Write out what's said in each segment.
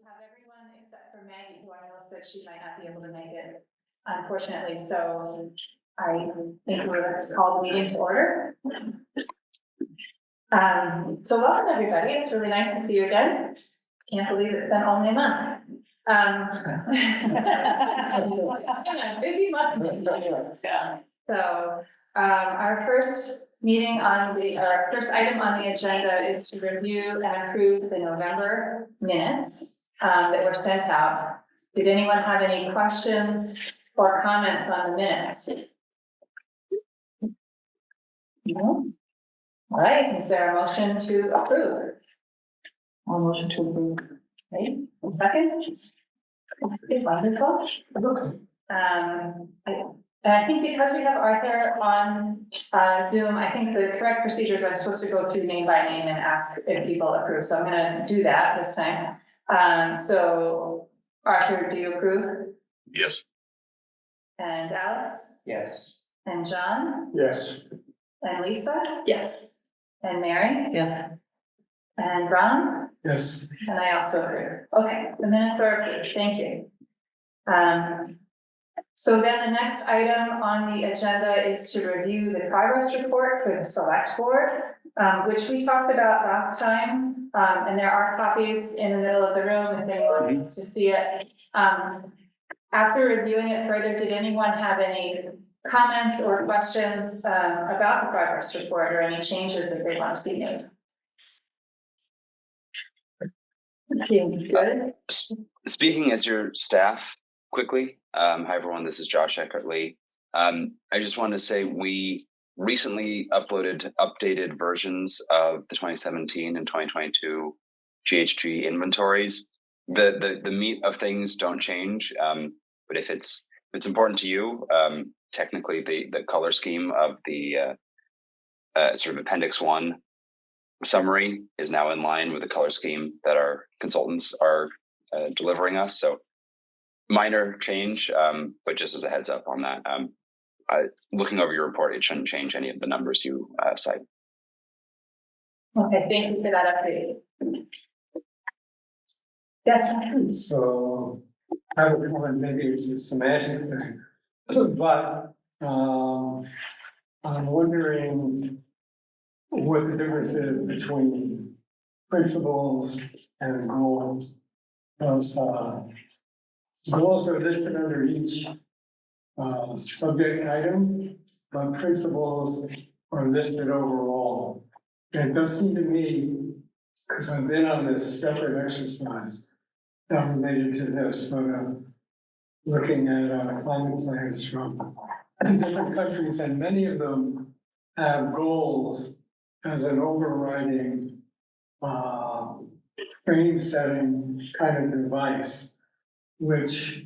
have everyone except for Maggie, who I know said she might not be able to make it, unfortunately. So I think let's call the meeting to order. So welcome, everybody. It's really nice to see you again. Can't believe it's been only a month. It's been a busy month. Yeah. So our first meeting on our first item on the agenda is to review and approve the November minutes that were sent out. Did anyone have any questions or comments on the minutes? No? All right, is there a motion to approve? I'll motion to approve. Right, second? Okay, wonderful. I think because we have Arthur on Zoom, I think the correct procedure is I'm supposed to go through name by name and ask if people approve. So I'm going to do that this time. So Arthur, do you approve? Yes. And Alex? Yes. And John? Yes. And Lisa? Yes. And Mary? Yes. And Ron? Yes. And I also approve. Okay, the minutes are approved. Thank you. So then the next item on the agenda is to review the progress report for the select board, which we talked about last time. And there are copies in the middle of the room if anyone wants to see it. After reviewing it further, did anyone have any comments or questions about the progress report or any changes that they want to see made? Okay, good. Speaking as your staff quickly, hi everyone, this is Josh Eckert-Lee. I just wanted to say we recently updated versions of the 2017 and 2022 GHG inventories. The meat of things don't change, but if it's important to you, technically the color scheme of the sort of Appendix 1 summary is now in line with the color scheme that our consultants are delivering us. So minor change, but just as a heads up on that, looking over your report, it shouldn't change any of the numbers you cite. Okay, thank you for that update. Yes. So I have a comment, maybe it's a semantic thing, but I'm wondering what the difference is between principles and goals. Those goals are listed under each subject item, but principles are listed overall. And it does seem to me, because I've been on this separate exercise, not related to this, but looking at climate plans from different countries, and many of them have goals as an overriding frame setting kind of device, which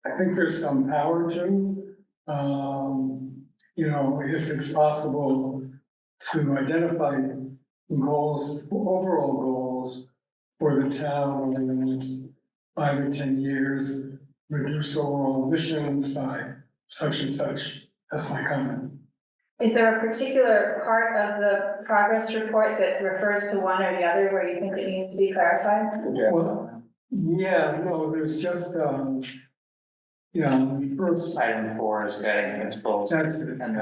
I think there's some power to, you know, if it's possible to identify goals, overall goals for the town over the next 5 or 10 years, reduce overall emissions by such and such. That's my comment. Is there a particular part of the progress report that refers to one or the other where you think it needs to be clarified? Yeah. Well, yeah, no, there's just, first. Item 4 is guiding principles. That's it. And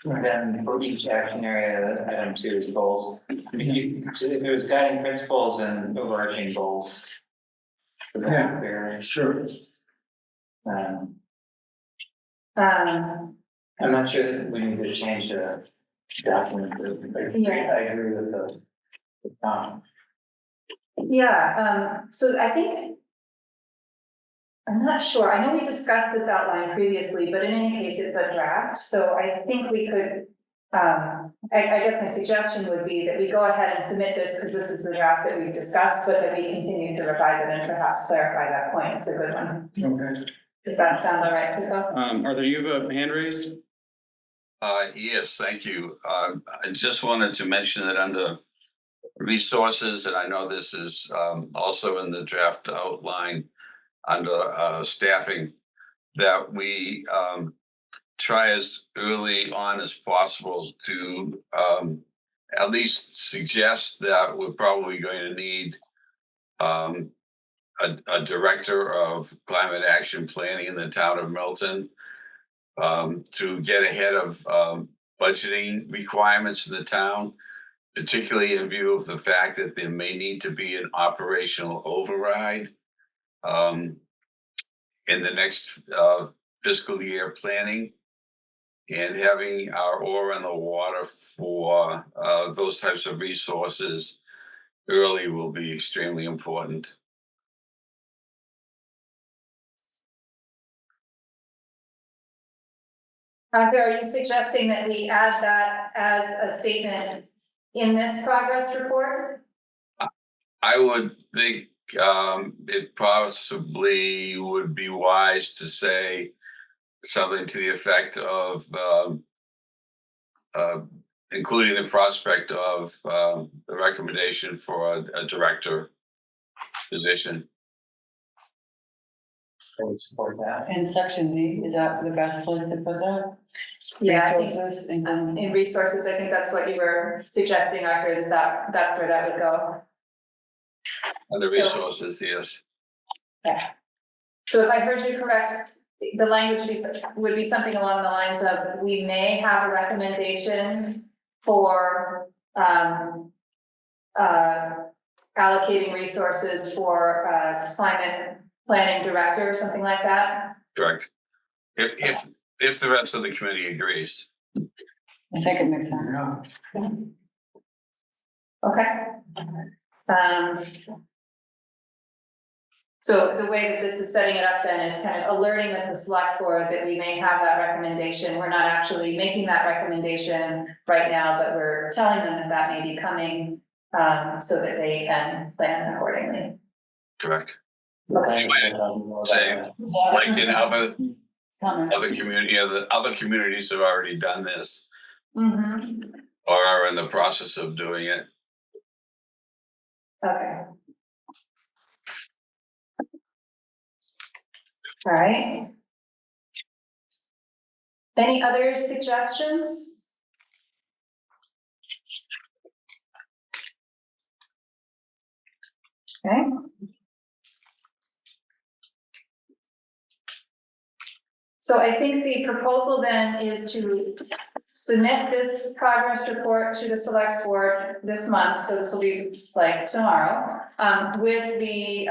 then for each action area, item 2 is goals. I mean, so if there's guiding principles and overarching goals. Yeah, sure. I'm not sure that we need to change the document. I agree with the Yeah, so I think, I'm not sure, I know we discussed this outline previously, but in any case, it's a draft, so I think we could, I guess my suggestion would be that we go ahead and submit this, because this is the draft that we've discussed, but that we continue to revise it and perhaps clarify that point. It's a good one. Okay. Does that sound all right, Tico? Arthur, you have a hand raised? Yes, thank you. I just wanted to mention that under resources, and I know this is also in the draft outline under staffing, that we try as early on as possible to at least suggest that we're probably going to need a director of climate action planning in the town of Milton. To get ahead of budgeting requirements in the town, particularly in view of the fact that there may need to be an operational override in the next fiscal year planning. And having our oar in the water for those types of resources early will be extremely important. Are you suggesting that we add that as a statement in this progress report? I would think it possibly would be wise to say something to the effect of including the prospect of the recommendation for a director position. I would support that. In section D, is that the best place to put that? Yeah, I think, Resources, including- in resources, I think that's what you were suggesting, Arthur, is that's where that would go. Under So- resources, yes. Yeah. So if I heard you correct, the language would be something along the lines of, we may have a recommendation for, allocating resources for, climate planning director or something like that. Correct. If the rest of the committee agrees. I think it makes sense. Yeah. Okay. So the way that this is setting it up then is kind of alerting the select board that we may have that recommendation. We're not actually making that recommendation right now, but we're telling them that that may be coming, so that they can plan accordingly. Correct. Okay. Say, like in other Comment. community, other communities have already done this Mm-hmm. or are in the process of doing it. Okay. All right. Any other suggestions? Okay. So I think the proposal then is to submit this progress report to the select board this month, so this will be like tomorrow, with the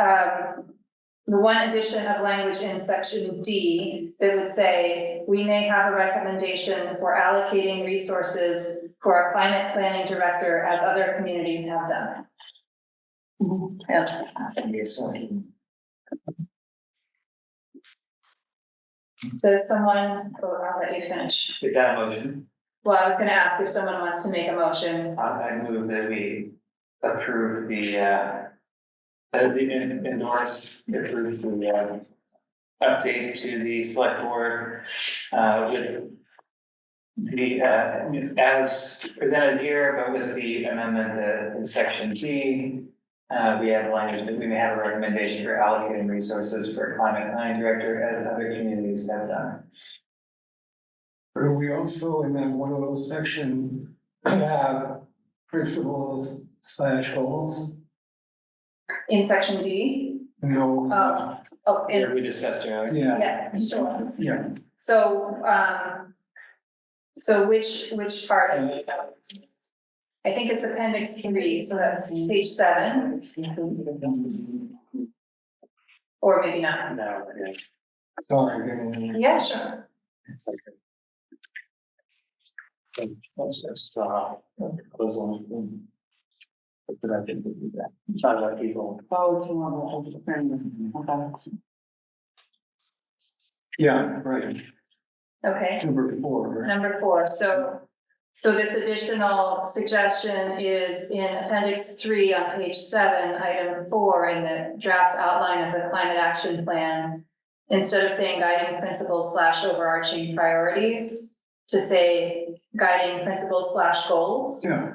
one addition of language in section D that would say, we may have a recommendation for allocating resources for a climate planning director as other communities have done. Yes. Does someone, I'll let you finish. Is that a motion? Well, I was gonna ask if someone wants to make a motion. I move that we approve approve the update to the select board with the as presented here, but with the amendment that in section G, we have language that we may have a recommendation for allocating resources for a climate planning director as other communities have done. But we also, in that one of those sections, have principles / goals? In section D? No. Oh, Here we discussed earlier. Yeah, yeah, sure. yeah. So, so which part of it? I think it's appendix 3, so that's page 7, or maybe not. No, Sorry. Yeah, sure. it's like that's a straw proposal. But I think we do that. It's not about people. Oh, it's more of a friend. Okay. Yeah, right. Okay. Number 4, right? Number 4, so this additional suggestion is in appendix 3 on page 7, item 4, in the draft outline of the climate action plan. Instead of saying guiding principles / overarching priorities, to say guiding principles / goals. Yeah.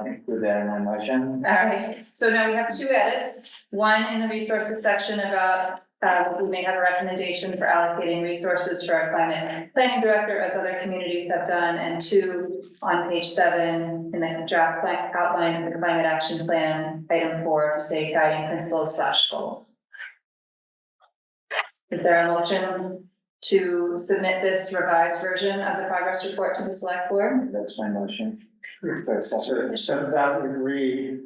Include that in my motion. All right, so now we have 2 edits, one in the resources section about we may have a recommendation for allocating resources for our climate planning director, as other communities have done. And 2, on page 7, in the draft outline of the climate action plan, item 4, to say guiding principles / goals. Is there a motion to submit this revised version of the progress report to the select board? That's my motion. So that would read,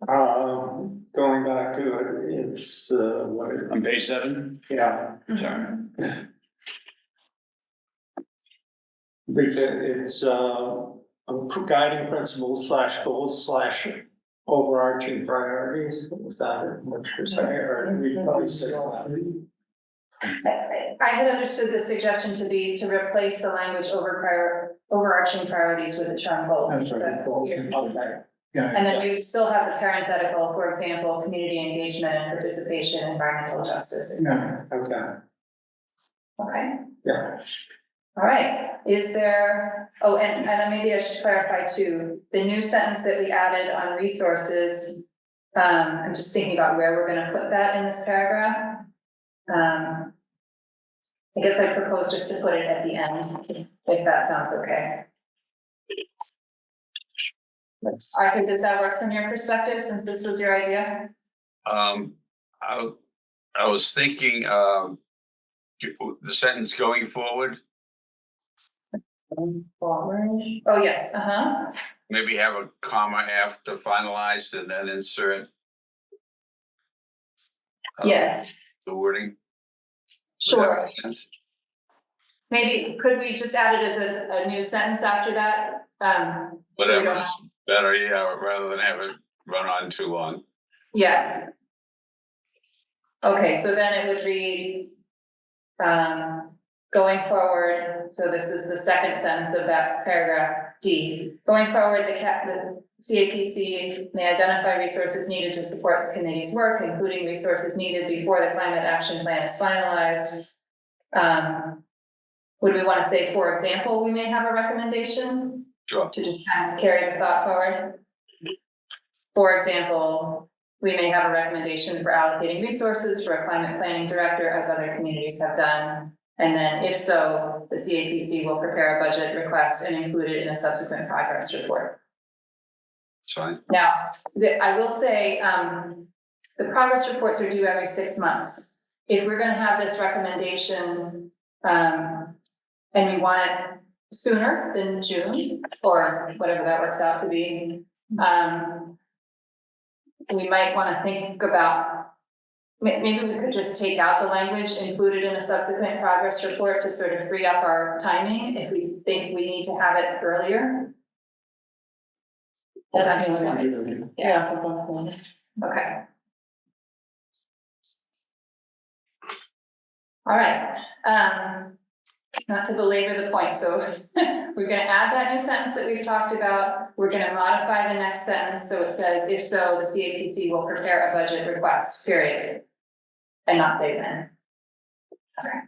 going back to it, it's, On page 7? yeah, Sorry. because it's, guiding principles / goals / overarching priorities. Is that what you're saying, or we probably say that? I had understood the suggestion to be to replace the language overarching priorities with the term goals. That's right, goals. Okay. Yeah. And then we would still have the parenthetical, for example, community engagement and participation, environmental justice. Yeah, okay, Okay, yeah. all right. Is there, oh, and maybe I should clarify too, the new sentence that we added on resources. I'm just thinking about where we're gonna put that in this paragraph. I guess I propose just to put it at the end, if that sounds okay. Arthur, does that work from your perspective, since this was your idea? I was thinking, the sentence going forward, Forward. Oh, yes, maybe have a comma after finalized and then insert. Yes, The wording. Would that sure. make sense? Maybe, could we just add it as a new sentence after that? Whatever is better, yeah, rather than have it run on too long. Yeah. Okay, so then it would read, going forward, so this is the second sentence of that paragraph D. Going forward, the CAPC may identify resources needed to support the committee's work, including resources needed before the climate action plan is finalized. Would we want to say, for example, we may have a recommendation? Sure. To just kind of carry the thought forward? For example, we may have a recommendation for allocating resources for a climate planning director, as other communities have done. And then if so, the CAPC will prepare a budget request and include it in a subsequent progress report. It's fine. Now, I will say, the progress reports are due every 6 months. If we're gonna have this recommendation, and we want it sooner than June, or whatever that works out to be, we might wanna think about, maybe we could just take out the language, include it in a subsequent progress report to sort of free up our timing if we think we need to have it earlier. Does that make sense? Yeah, okay. All right, not to belabor the point, so we're gonna add that new sentence that we've talked about. We're gonna modify the next sentence, so it says, if so, the CAPC will prepare a budget request, period. And not say when. Okay.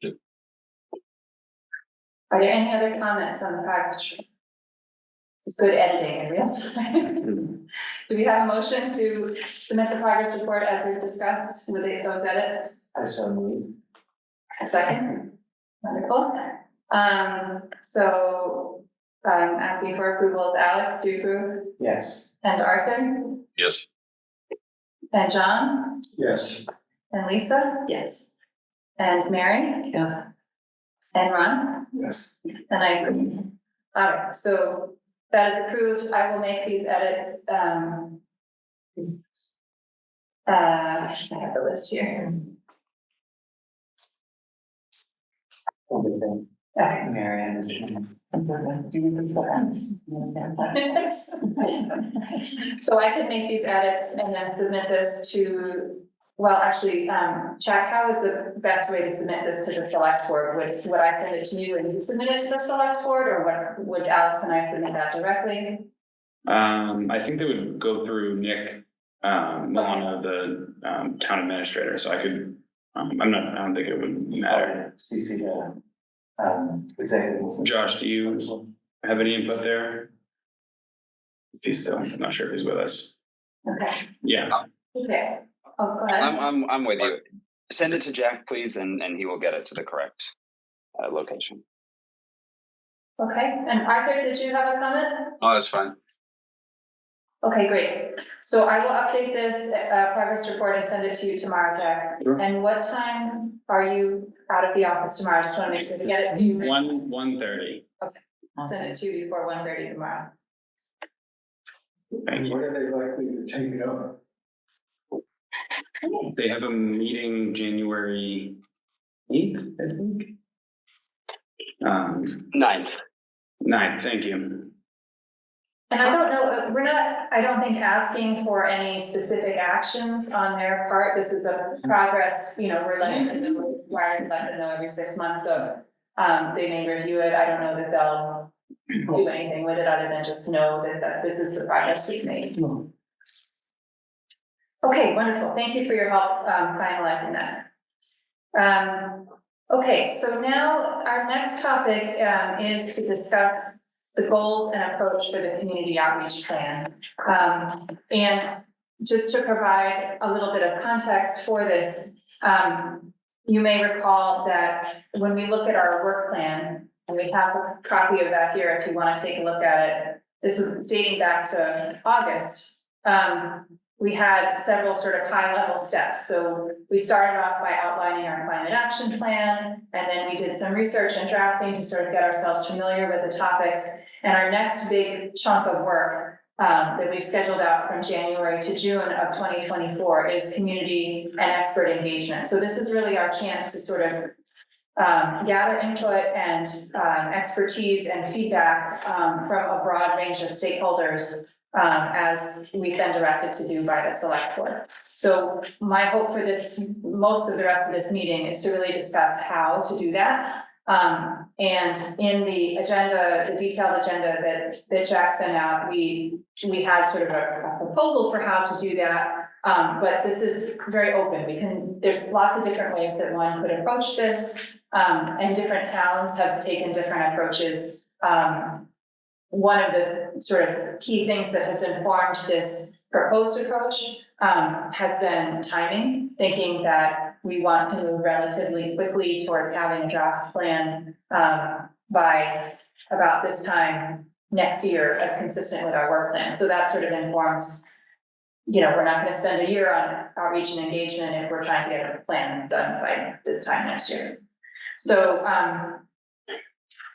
Yep. Are there any other comments on the progress? It's good editing in real time. Do we have a motion to submit the progress report as we've discussed with those edits? I so move. A second. Wonderful. So asking for approval is Alex, do you approve? Yes. And Arthur? Yes. And John? Yes. And Lisa? Yes. And Mary? Yes. And Ron? Yes. And I agree. All right, so that is approved. I will make these edits. I have the list here. Okay. Marianne is. So I can make these edits and then submit this to, well, actually, Jack, how is the best way to submit this to the select board? Would I send it to you and you submit it to the select board, or what, would Alex and I submit that directly? I think they would go through Nick, Milano, the town administrator, so I could, I don't think it would matter. CC, executive. Josh, do you have any input there? If he's still, I'm not sure if he's with us. Okay, Yeah, okay. Oh, go ahead. I'm with you. Send it to Jack, please, and he will get it to the correct location. Okay, and Arthur, did you have a comment? Oh, that's fine. Okay, great. So I will update this progress report and send it to you tomorrow, Jack. Sure. And what time are you out of the office tomorrow? I just want to make sure to get it to you. 1:30. Send it to you before 1:30 tomorrow. Thank you. When are they likely to take it up? They have a meeting January 8th, I think. 9th. 9th, thank you. And I don't know, we're not, I don't think, asking for any specific actions on their part. This is a progress, we're letting them know, required to let them know every 6 months, so they may review it. I don't know that they'll do anything with it other than just know that this is the progress we've made. Okay, wonderful. Thank you for your help finalizing that. Okay, so now our next topic is to discuss the goals and approach for the community outreach plan. And just to provide a little bit of context for this, you may recall that when we look at our work plan, and we have a copy of that here if you want to take a look at it, this is dating back to August. We had several sort of high-level steps. So we started off by outlining our climate action plan, and then we did some research and drafting to sort of get ourselves familiar with the topics. And our next big chunk of work that we've scheduled out from January to June of 2024 is community and expert engagement. So this is really our chance to sort of gather input and expertise and feedback from a broad range of stakeholders as we've been directed to do by the select board. So my hope for most of the rest of this meeting is to really discuss how to do that. And in the agenda, the detailed agenda that Jack sent out, we had sort of a proposal for how to do that. But this is very open. There's lots of different ways that one could approach this, and different towns have taken different approaches. One of the sort of key things that has informed this proposed approach has been timing, thinking that we want to move relatively quickly towards having a draft plan by about this time next year as consistent with our work plan. So that sort of informs, we're not going to spend a year on outreach and engagement if we're trying to get a plan done by this time next year. So,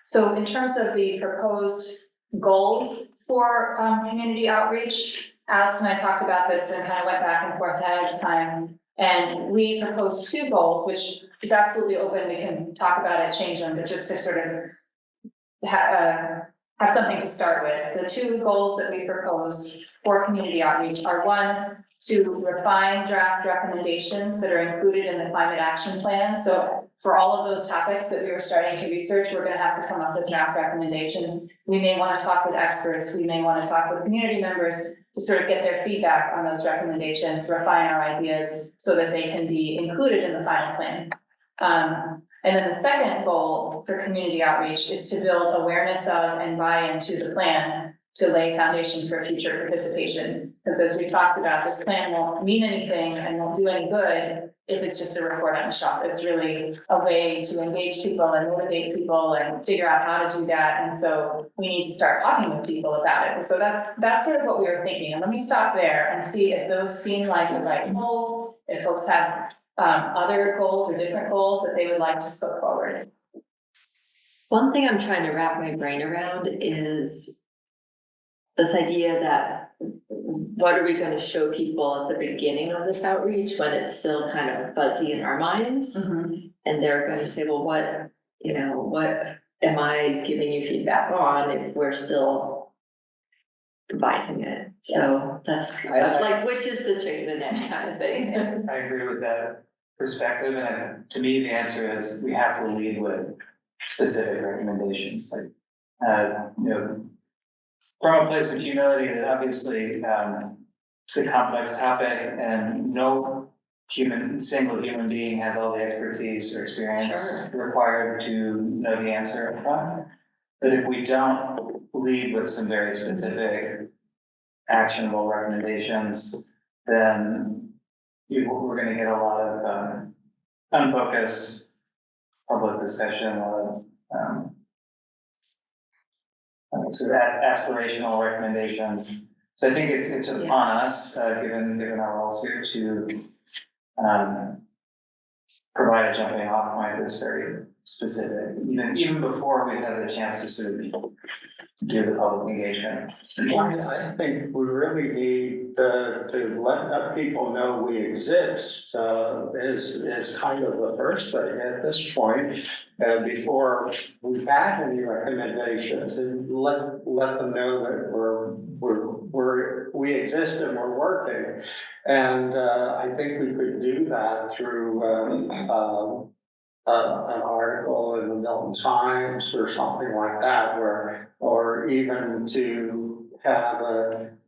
so in terms of the proposed goals for community outreach, Alex and I talked about this and kind of went back and forth ahead of time. And we proposed 2 goals, which is absolutely open. We can talk about it, change them, but just to sort of have something to start with. The 2 goals that we proposed for community outreach are: 1, to refine draft recommendations that are included in the climate action plan. So for all of those topics that we were starting to research, we're going to have to come up with draft recommendations. We may want to talk with experts. We may want to talk with community members to sort of get their feedback on those recommendations, refine our ideas so that they can be included in the final plan. And then the second goal for community outreach is to build awareness of and buy into the plan to lay foundation for future participation. Because as we talked about, this plan won't mean anything and won't do any good if it's just a report on a shelf. It's really a way to engage people and motivate people and figure out how to do that. And so we need to start talking with people about it. So that's sort of what we were thinking. And let me stop there and see if those seem like the right goals, if folks have other goals or different goals that they would like to put forward. One thing I'm trying to wrap my brain around is this idea that what are we going to show people at the beginning of this outreach when it's still kind of fuzzy in our minds? Mm-hmm. And they're going to say, well, what am I giving you feedback on if we're still devising it? So that's like, which is the chicken and egg kind of thing. I agree with that perspective, and to me, the answer is we have to lead with specific recommendations, like, from a place of humility that obviously it's a complex topic and no single human being has all the expertise or experience required to know the answer upfront. But if we don't lead with some very specific actionable recommendations, then we're gonna get a lot of, unfocused public discussion, a lot of, sort of aspirational recommendations. So I think it's upon us, given our roles here, to provide a jumping off point that's very specific, even before we've had the chance to sort of do the public engagement. I think we really need to let people know we exist, is kind of the first thing at this point. Before we've had any recommendations, and let them know that we exist and we're working. And I think we could do that through an article in the Milton Times or something like that, or even to have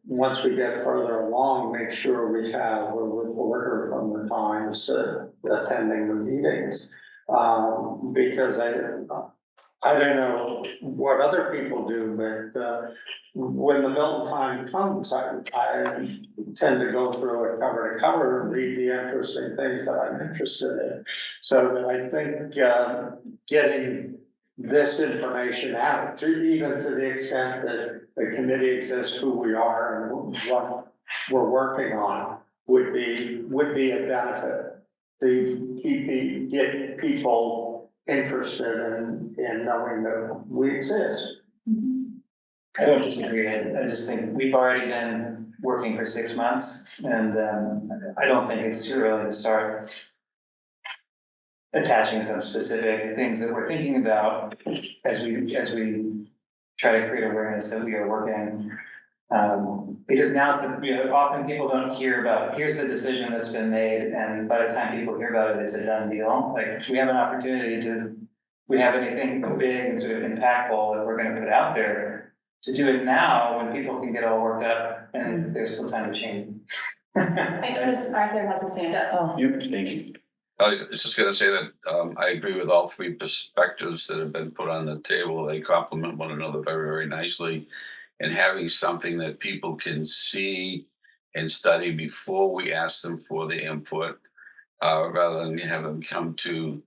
once we get further along, make sure we have a reporter from the Times attending the meetings. Because I don't know what other people do, but when the Milton Times comes, I tend to go through it cover to cover and read the interesting things that I'm interested in. So that I think getting this information out, even to the extent that the committee exists, who we are and what we're working on, would be a benefit to get people interested in knowing that we exist. I don't disagree. I just think we've already been working for 6 months, and I don't think it's too early to start attaching some specific things that we're thinking about as we try to create awareness that we are working. Because now, often people don't hear about, here's the decision that's been made, and by the time people hear about it, it's a done deal. Like, we have an opportunity we have anything big and sort of impactful that we're gonna put out there, to do it now when people can get all worked up and there's still time to change. I noticed Arthur has his hand up. Oh. Yep, thank you. I was just gonna say that, I agree with all three perspectives that have been put on the table. They complement one another very, very nicely. And having something that people can see and study before we ask them for the input, rather than have them come to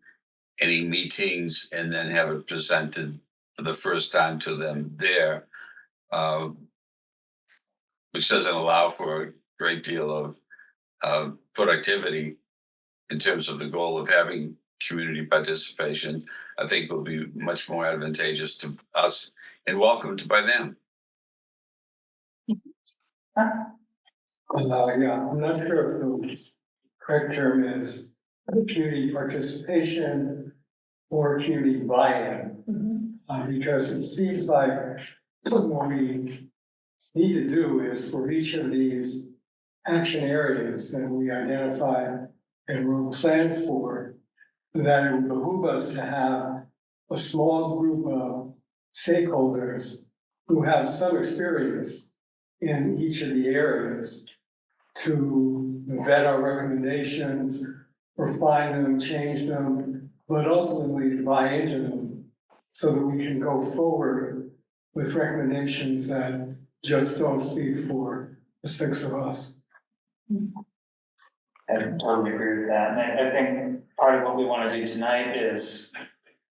any meetings and then have it presented for the first time to them there, which doesn't allow for a great deal of productivity in terms of the goal of having community participation. I think will be much more advantageous to us and welcomed by them. Yeah, I'm not sure if the correct term is community participation or community buy-in. Because it seems like what we need to do is for each of these action areas that we identify and we'll plan for, that it would behoove us to have a small group of stakeholders who have some experience in each of the areas to vet our recommendations, refine them, change them, but ultimately to buy into them so that we can go forward with recommendations that just don't speak for the 6 of us. I totally agree with that. And I think part of what we want to do tonight is,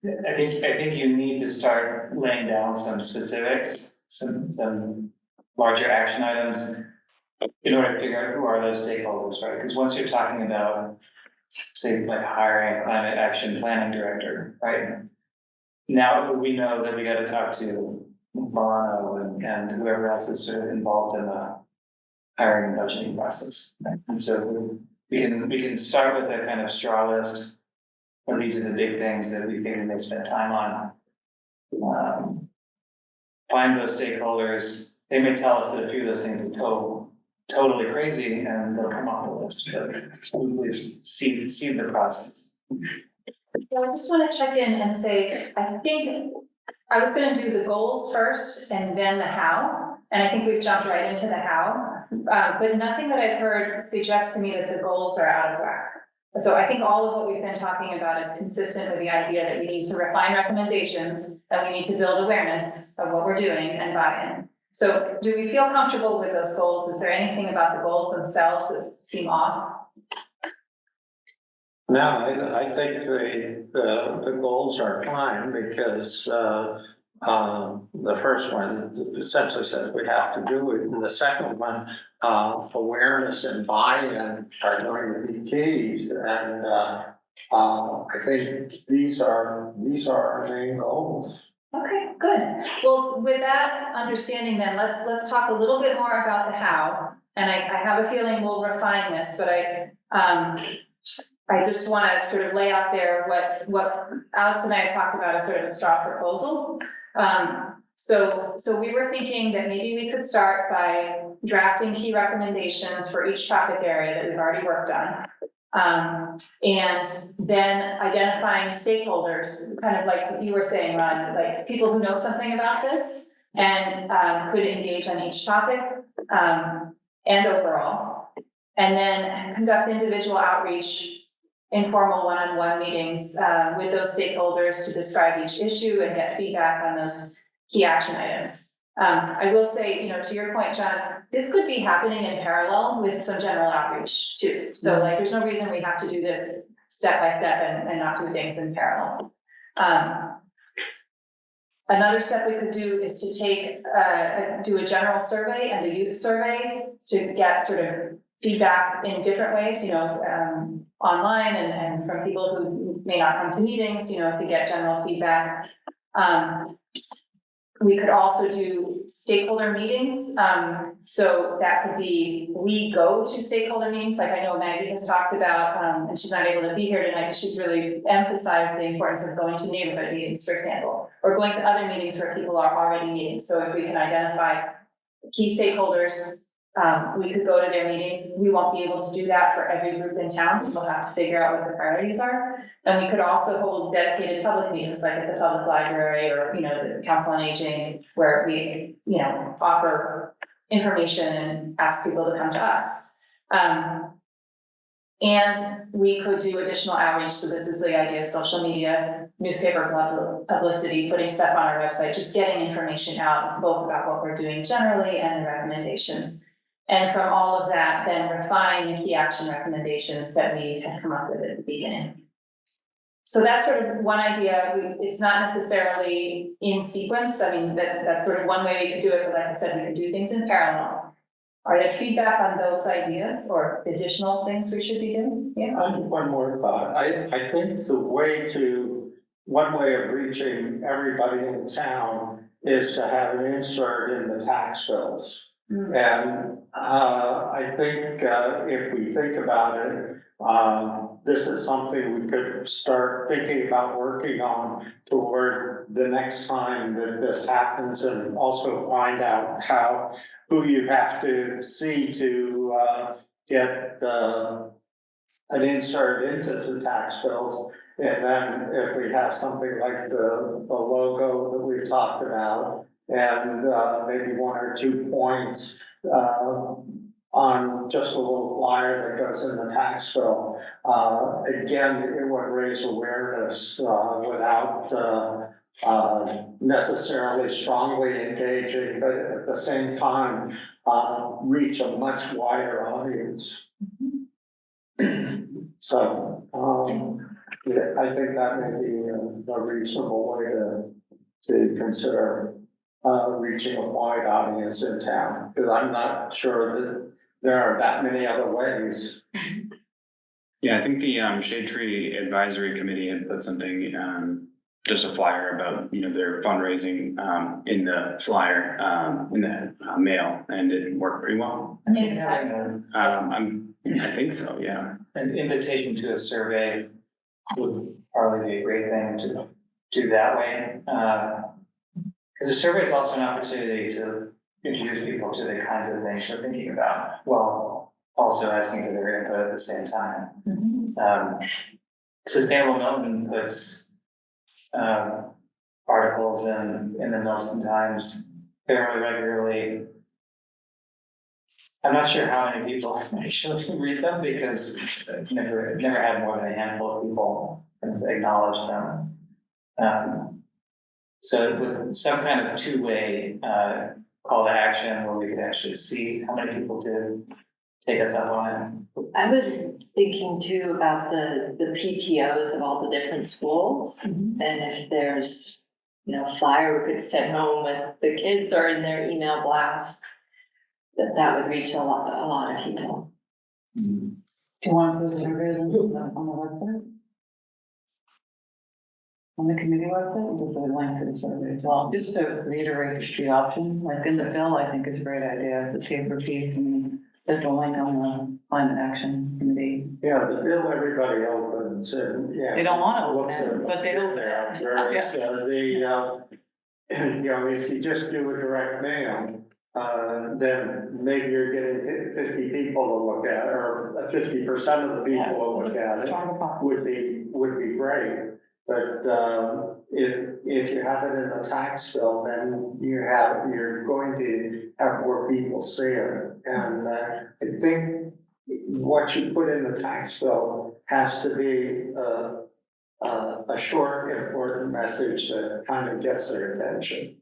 I think you need to start laying down some specifics, some larger action items in order to figure out who are those stakeholders, right? Because once you're talking about, say, like hiring a climate action planning director, right? Now we know that we got to talk to Bono and whoever else is sort of involved in the hiring and budgeting process. Right? And so we can start with a kind of straw list. And these are the big things that we think we may spend time on. Find those stakeholders. They may tell us that a few of those things are totally crazy, and they'll come off the list. But please see the process. So I just want to check in and say, I think I was going to do the goals first and then the how, and I think we've jumped right into the how. But nothing that I've heard suggests to me that the goals are out of whack. So I think all of what we've been talking about is consistent with the idea that we need to refine recommendations, that we need to build awareness of what we're doing and buy-in. So do we feel comfortable with those goals? Is there anything about the goals themselves that seem off? No, I think the goals are fine because, the first one essentially says we have to do it. And the second one, awareness and buy-in are going to be keys. And, I think these are our main goals. Okay, good. Well, with that understanding then, let's talk a little bit more about the how. And I have a feeling we'll refine this, but I just want to sort of lay out there what Alex and I had talked about as sort of a straw proposal. So we were thinking that maybe we could start by drafting key recommendations for each topic area that we've already worked on. And then identifying stakeholders, kind of like you were saying, Ron, like people who know something about this and could engage on each topic and overall. And then conduct individual outreach, informal one-on-one meetings with those stakeholders to describe each issue and get feedback on those key action items. I will say, to your point, John, this could be happening in parallel with some general outreach too. So like, there's no reason we have to do this step by step and not do things in parallel. Another step we could do is to do a general survey and a youth survey to get sort of feedback in different ways, online and from people who may not come to meetings, to get general feedback. We could also do stakeholder meetings. So that could be, we go to stakeholder meetings, like I know Maggie has talked about, and she's not able to be here tonight, but she's really emphasized the importance of going to neighborhood meetings, for example, or going to other meetings where people are already meeting. So if we can identify key stakeholders, we could go to their meetings. We won't be able to do that for every group in town, so we'll have to figure out what the priorities are. And we could also hold dedicated public meetings, like at the public library or, the Council on Aging, where we, offer information and ask people to come to us. And we could do additional outreach. So this is the idea of social media, newspaper publicity, putting stuff on our website, just getting information out, both about what we're doing generally and the recommendations. And from all of that, then refine the key action recommendations that we had come up with at the beginning. So that's sort of one idea. It's not necessarily in sequence. I mean, that's sort of one way we could do it, but like I said, we could do things in parallel. Are there feedback on those ideas or additional things we should be doing? Yeah. One more thought. I think one way of reaching everybody in town is to have an insert in the tax bills. And I think if we think about it, this is something we could start thinking about working on toward the next time that this happens, and also find out who you have to see to get an insert into the tax bills. And then if we have something like the logo that we talked about, and maybe 1 or 2 points on just a little flyer that goes in the tax bill. Again, it would raise awareness without necessarily strongly engaging, but at the same time, reach a much wider audience. So yeah, I think that may be a reasonable way to consider reaching a wide audience in town, because I'm not sure that there are that many other ways. Yeah, I think the Shade Tree Advisory Committee had put something, just a flyer about, their fundraising in the flyer, in the mail, and it worked pretty well. I mean, I think so, yeah. An invitation to a survey would probably be a great thing to do that way. Because the survey is also an opportunity to introduce people to the kinds of things we're thinking about, while also asking for their input at the same time. Sustainable Milton puts articles in the Milton Times fairly regularly. I'm not sure how many people actually read them, because I've never had more than a handful of people acknowledge them. So with some kind of two-way call to action, where we could actually see how many people did take us up on I was thinking too about the PTOs of all the different schools. And if there's, flyer we could send home with the kids or in their email blast, that would reach a lot of people. Do you want to post survey on the website? On the committee website, we'll put a link to the survey as well, just to reiterate the option, like in the bill, I think is a great idea, the paper piece and there's a link on the climate action committee. Yeah, the bill everybody opens and, yeah. They don't want to looks open it, at- but they open it. Yeah, whereas, if you just do a direct mail, then maybe you're getting 50 people to look at, or 50% of the people to look at it would be great. But, if you have it in the tax bill, then you're going to have more people see it. And, I think what you put in the tax bill has to be, a short, important message that kind of gets their attention.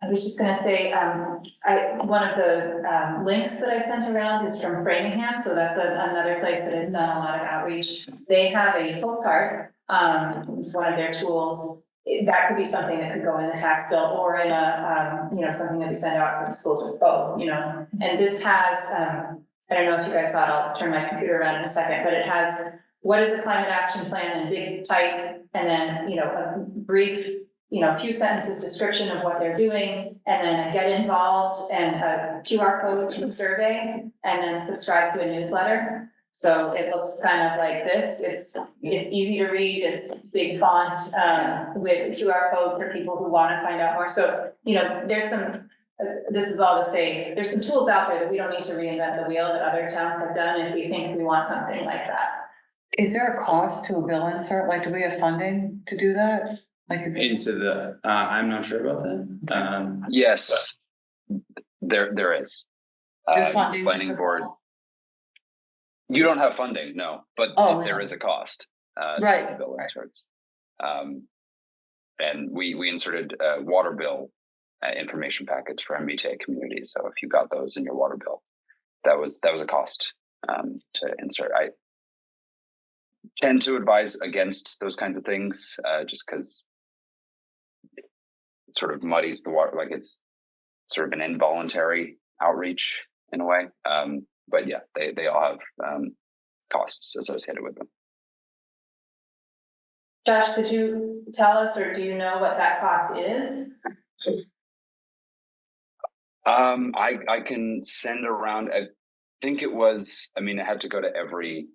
I was just gonna say, one of the, links that I sent around is from Framingham, so that's another place that has done a lot of outreach. They have a postcard, it's one of their tools. That could be something that could go in the tax bill or in something that we send out from schools or both, And this has, I don't know if you guys saw it, I'll turn my computer around in a second, but it has, what is the climate action plan in big type, and then, a brief, few sentences description of what they're doing, and then a get involved and a QR code to the survey, and then subscribe to a newsletter. So it looks kind of like this. It's easy to read, it's big font, with a QR code for people who want to find out more. So, there's some, this is all to say, there's some tools out there that we don't need to reinvent the wheel that other towns have done if we think we want something like that. Is there a cost to a bill insert? Like, do we have funding to do that? Like, Into the, I'm not sure about that. Yes, there is. There's The funding. Planning board. You don't have funding, no, but Oh, there no. is a cost. To Right, the bill right. inserts. And we inserted water bill information packets for MBTA communities. So if you got those in your water bill, that was a cost to insert. I tend to advise against those kinds of things, just because it sort of muddies the water, like it's sort of an involuntary outreach in a way. But yeah, they all have costs associated with them. Josh, could you tell us, or do you know what that cost is? I can send around, I think it was, it had to go to every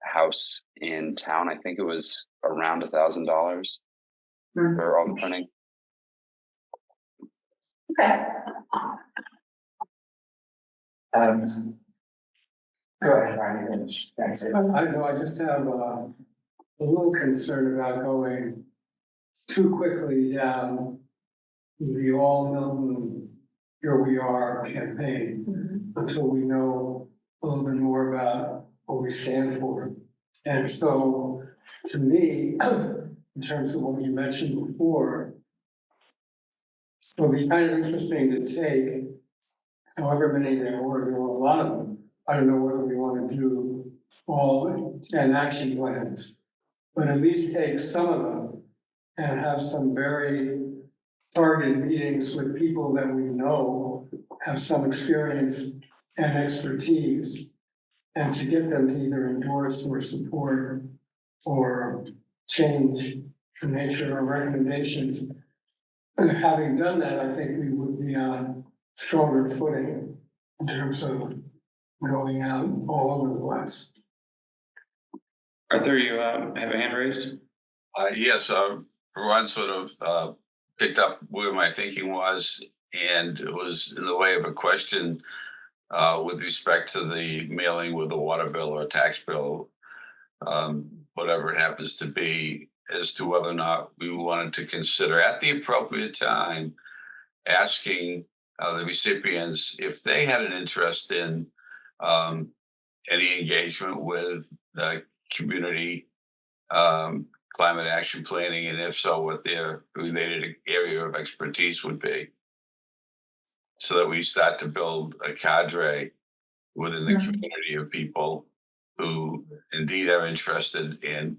house in town. I think it was around $1,000 for all the printing. Okay. Go ahead, Ryan. Thanks. I know, I just have a little concern about going too quickly down the all Milton, here we are campaign until we know a little bit more about what we stand for. And so, to me, in terms of what you mentioned before, it'll be kind of interesting to take however many there were a lot of them. I don't know whether we want to do all 10 action plans, but at least take some of them and have some very targeted meetings with people that we know have some experience and expertise, and to get them to either endorse or support or change the nature of recommendations. And having done that, I think we would be on stronger footing in terms of going out all over the place. Arthur, you have a hand raised? Yes, Ron sort of picked up where my thinking was, and it was in the way of a question with respect to the mailing with a water bill or a tax bill, whatever it happens to be, as to whether or not we wanted to consider at the appropriate time asking the recipients if they had an interest in any engagement with the community climate action planning, and if so, what their related area of expertise would be, so that we start to build a cadre within the Mhm. community of people who indeed are interested in,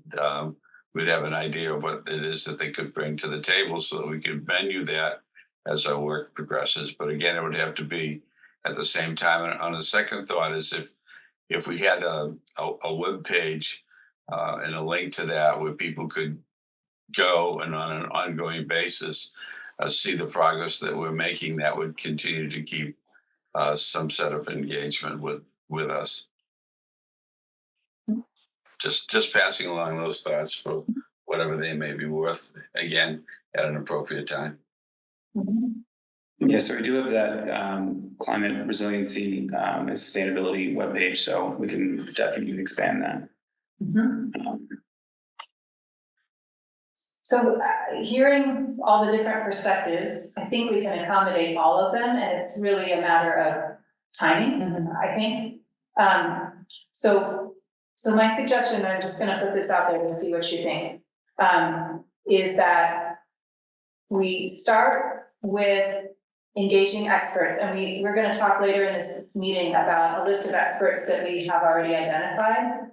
would have an idea of what it is that they could bring to the table so that we could menu that as our work progresses. But again, it would have to be at the same time. And on a second thought is if we had a web page and a link to that where people could go and on an ongoing basis see the progress that we're making, that would continue to keep some set of engagement with us. Just passing along those thoughts for whatever they may be worth, again, at an appropriate time. Yeah, so we do have that climate resiliency and sustainability webpage, so we can definitely expand that. So hearing all the different perspectives, I think we can accommodate all of them, and it's really a matter of timing, I think. So my suggestion, I'm just gonna put this out there to see what you think, is that we start with engaging experts, and we're gonna talk later in this meeting about a list of experts that we have already identified.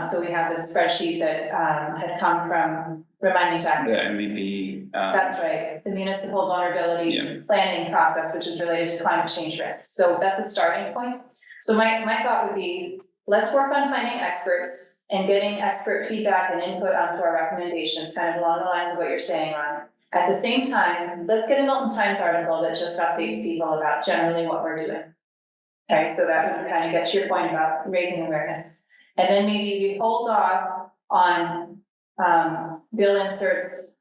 So we have this spreadsheet that had come from, remind me, Jack. The MVP. That's right, the municipal vulnerability Yeah. planning process, which is related to climate change risks. So that's a starting point. So my thought would be, let's work on finding experts and getting expert feedback and input onto our recommendations, kind of along the lines of what you're saying on. At the same time, let's get a Milton Times article that just updates people about generally what we're doing. Okay, so that would kind of get to your point about raising awareness. And then maybe we hold off on bill inserts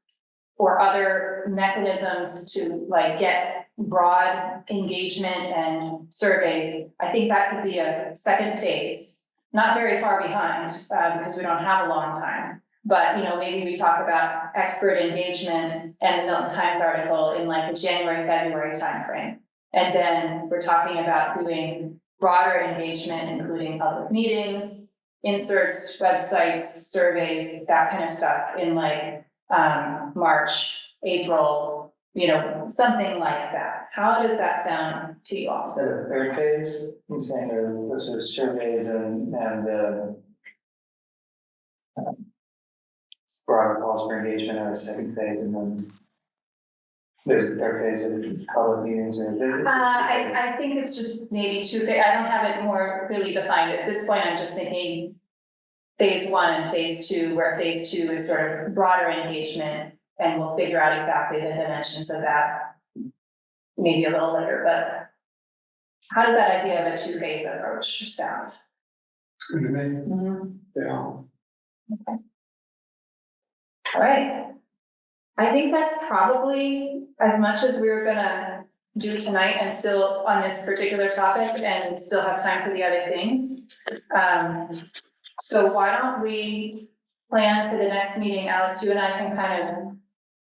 or other mechanisms to like get broad engagement and surveys. I think that could be a second phase, not very far behind, because we don't have a long time. But, you know, maybe we talk about expert engagement and the Milton Times article in like the January, February timeframe. And then we're talking about doing broader engagement, including public meetings, inserts, websites, surveys, that kind of stuff in like March, April, you know, something like that. How does that sound to you all? Is that a third phase? You're saying those are surveys and broader calls for engagement as a second phase, and then there's a third phase of public meetings or. I think it's just maybe two, I don't have it more really defined. At this point, I'm just thinking phase one and phase two, where phase two is sort of broader engagement, and we'll figure out exactly the dimensions of that maybe a little later, but how does that idea of a two-phase approach sound? Good to me. Yeah. Okay. All right. I think that's probably as much as we're gonna do tonight, and still on this particular topic, and still have time for the other things. So why don't we plan for the next meeting? Alex, you and I can kind of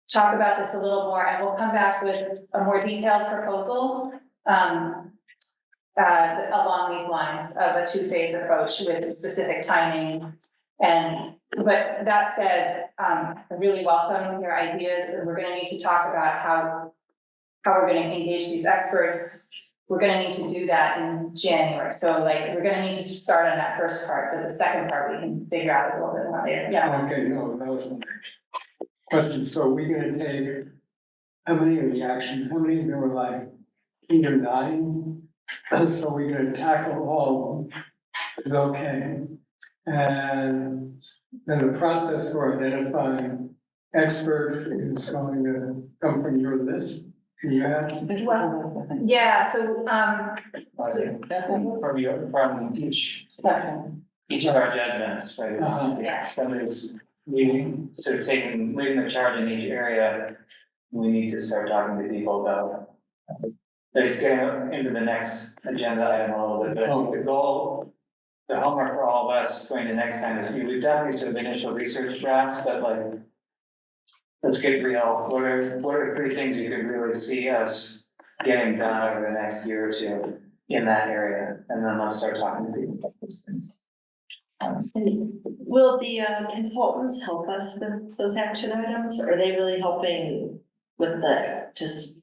talk about this a little more, and we'll come back with a more detailed proposal along these lines of a two-phase approach with specific timing. But that said, I really welcome your ideas, and we're gonna need to talk about how we're gonna engage these experts. We're gonna need to do that in January. So like, we're gonna need to start on that first part, but the second part we can figure out a little bit more later. Yeah. Okay, no, that was the question. So we're gonna take, how many of the action, how many of them were like 8 or 9? So we're gonna tackle all of them. Is okay. And then the process for identifying experts is going to come from your list. You have. Well, yeah, so, From each of our judgments, right? Yeah. Somebody's leading, sort of leading the charge in each area. We need to start talking to people about. But it's getting into the next agenda item a little bit, but the goal, the homework for all of us going to next time is we've done these sort of initial research drafts, but like, let's get real. What are 3 things you could really see us getting done over the next year or two in that area? And then let's start talking to people about those things. Will the consultants help us with those action items? Or are they really helping with the just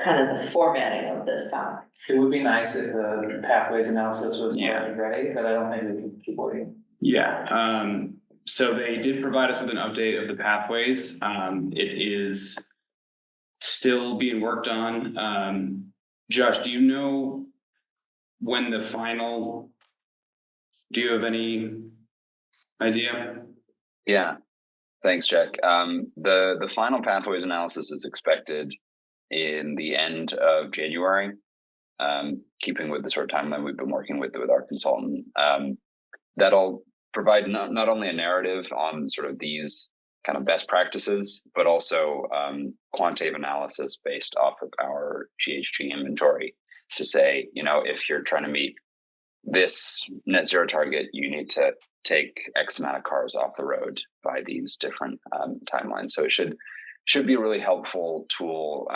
kind of the formatting of this topic. It would be nice if the pathways analysis was Yeah. already ready, but I don't think we can keep waiting. Yeah, so they did provide us with an update of the pathways. It is still being worked on. Josh, do you know when the final, do you have any idea? Yeah, thanks, Jack. The final pathways analysis is expected in the end of January. Keeping with the sort of timeline we've been working with our consultant. That'll provide not only a narrative on sort of these kind of best practices, but also quantitative analysis based off of our GHG inventory to say, you know, if you're trying to meet this net zero target, you need to take X amount of cars off the road by these different timelines. So it should be a really helpful tool.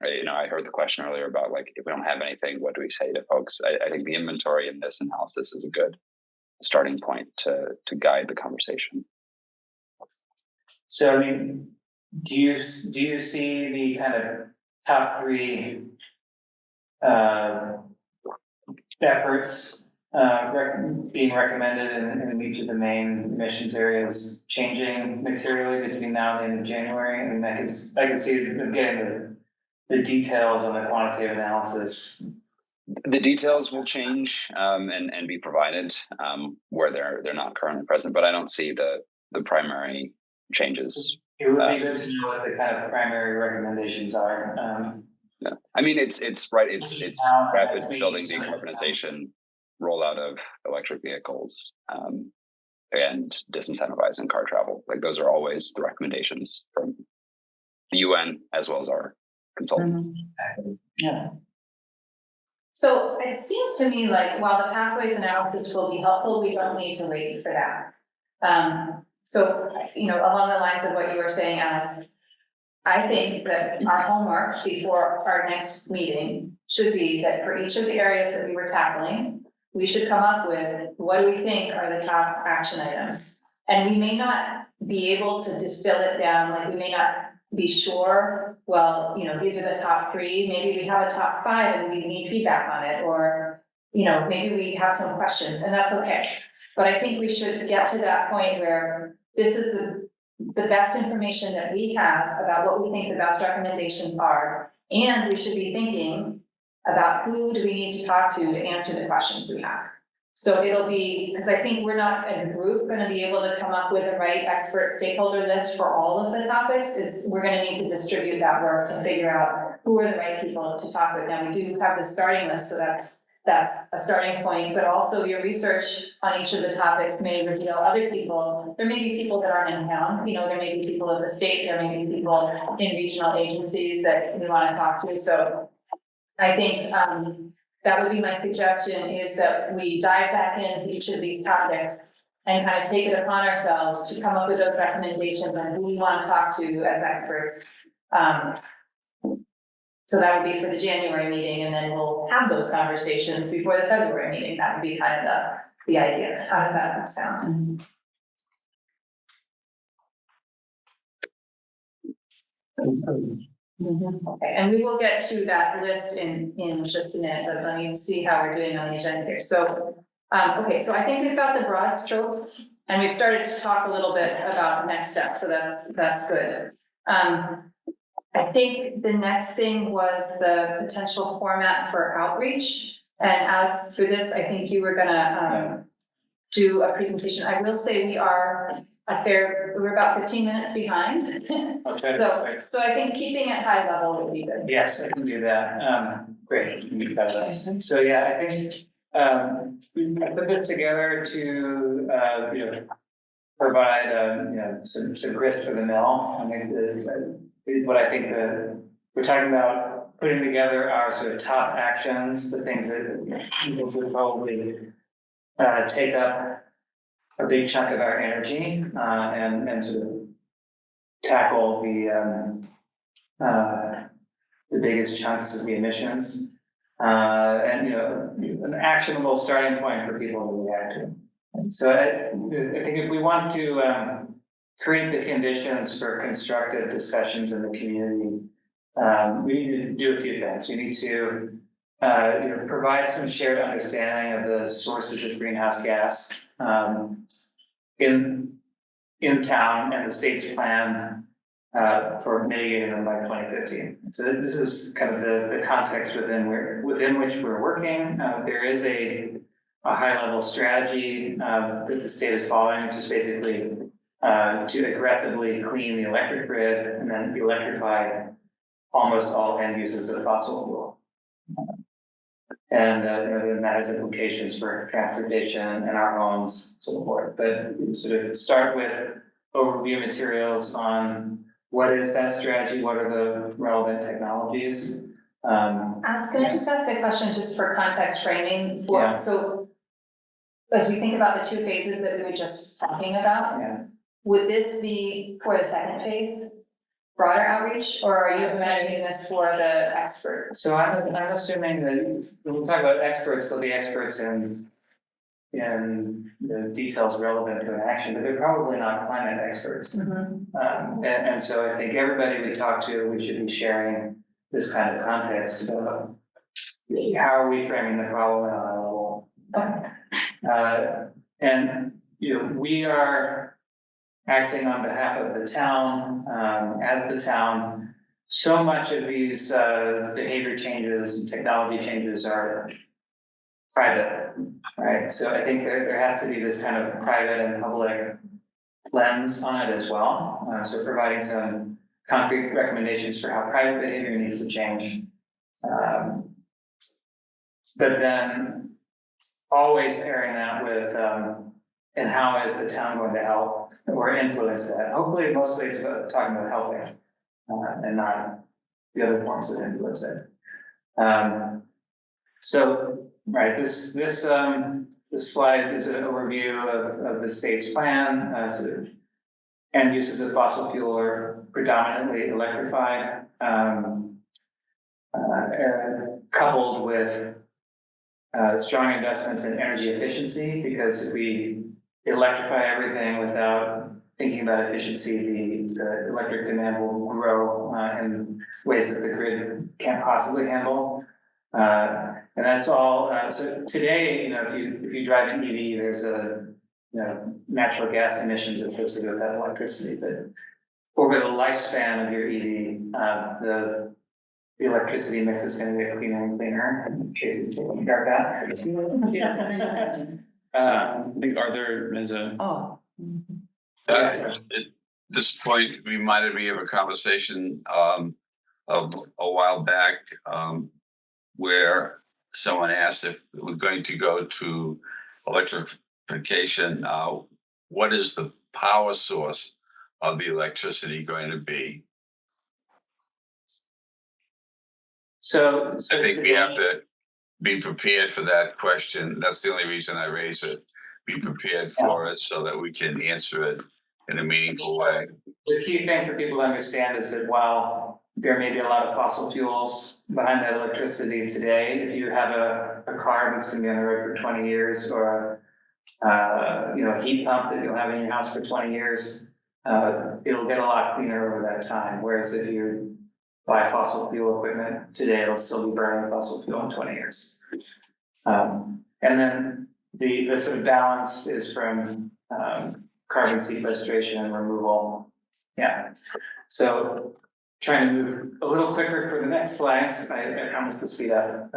You know, I heard the question earlier about like, if we don't have anything, what do we say to folks? I think the inventory in this analysis is a good starting point to guide the conversation. So, I mean, do you see the kind of top three efforts being recommended in each of the main emissions areas changing materially between now and the end of January? I mean, I can see them getting the details on the quantitative analysis. The details will change and be provided where they're not currently present, but I don't see the primary changes. It would be good to know what the kind of primary recommendations are. Yeah. I mean, it's right. It's rapid building decarbonization, rollout of electric vehicles, and disincentivizing car travel. Like those are always the recommendations from the UN as well as our consultant. Yeah. So it seems to me like while the pathways analysis will be helpful, we don't need to wait for that. So, you know, along the lines of what you were saying, Alex, I think that our homework before our next meeting should be that for each of the areas that we were tackling, we should come up with what do we think are the top action items. And we may not be able to distill it down, like we may not be sure, well, you know, these are the top three, maybe we have a top five and we need feedback on it, or, you know, maybe we have some questions, and that's okay. But I think we should get to that point where this is the best information that we have about what we think the best recommendations are, and we should be thinking about who do we need to talk to answer the questions we have. So it'll be, because I think we're not as a group going to be able to come up with the right expert stakeholder list for all of the topics. We're going to need to distribute that work to figure out who are the right people to talk with. Now we do have the starting list, so that's a starting point, but also your research on each of the topics may reveal other people. There may be people that aren't in town, you know, there may be people in the state, there may be people in regional agencies that we want to talk to. So I think that would be my suggestion, is that we dive back into each of these topics and kind of take it upon ourselves to come up with those recommendations on who we want to talk to as experts. So that would be for the January meeting, and then we'll have those conversations before the February meeting. That would be kind of the idea. How does that sound? Okay, and we will get to that list in just a minute, but let me see how we're doing on the agenda here. So, okay, so I think we've got the broad strokes, and we've started to talk a little bit about next steps, so that's good. I think the next thing was the potential format for outreach. And Alex, for this, I think you were gonna do a presentation. I will say we're about 15 minutes behind. I'll try to be quick. So I think keeping it high level would be good. Yes, I can do that. Great. You've got that. So yeah, I think we put this together to you know, provide you know, some grist for the mill. I mean, what I think we're talking about putting together our sort of top actions, the things that people would probably take up a big chunk of our energy and sort of tackle the biggest chunks of the emissions, and you know, an actionable starting point for people to react to. So I think if we want to create the conditions for constructive discussions in the community, we need to do a few things. We need to, provide some shared understanding of the sources of greenhouse gas, in town and the state's plan, for mitigating them by 2050. So this is kind of the context within which we're working. There is a high level strategy, that the state is following, which is basically, to aggressively clean the electric grid and then electrify almost all end uses of fossil fuel. And, then that has implications for transportation and our homes, so forth. But sort of start with overview materials on what is that strategy, what are the relevant technologies. Alex, can I just ask a question just for context framing? Yeah. So as we think about the two phases that we were just talking about, Yeah. would this be for the second phase, broader outreach, or are you imagining this for the expert? So I'm assuming that when we talk about experts, they'll be experts in the details relevant to an action, but they're probably not climate experts. And so I think everybody we talk to, we should be sharing this kind of context about how are we framing the problem at a high level. And, we are acting on behalf of the town, as the town. So much of these behavior changes and technology changes are private, right? So I think there has to be this kind of private and public lens on it as well. So providing some concrete recommendations for how private behavior needs to change. But then always pairing that with, and how is the town going to help or influence that? Hopefully, mostly it's about talking about helping, and not the other forms of influencing. So, right, this slide is an overview of the state's plan. So end uses of fossil fuel are predominantly electrified, coupled with strong investments in energy efficiency, because if we electrify everything without thinking about efficiency, the electric demand will grow in ways that the grid can't possibly handle. And that's all. So today, if you drive an EV, there's natural gas emissions associated with that electricity. But over the lifespan of your EV, the electricity mix is going to get cleaner and cleaner. In case it's taking care of that. I think Arthur has a. Oh. At this point, reminded me of a conversation of a while back where someone asked if we're going to go to electrification. What is the power source of the electricity going to be? So I think we have to be prepared for that question. That's the only reason I raise it. Be prepared for it so that we can answer it in a meaningful way. The key thing for people to understand is that while there may be a lot of fossil fuels behind that electricity today, if you have a car that's going to be on the road for 20 years, or a heat pump that you'll have in your house for 20 years, it'll get a lot cleaner over that time. Whereas if you buy fossil fuel equipment today, it'll still be burning fossil fuel in 20 years. And then the sort of balance is from carbon sequestration and removal. Yeah. So trying to move a little quicker for the next slides. I promise to speed up.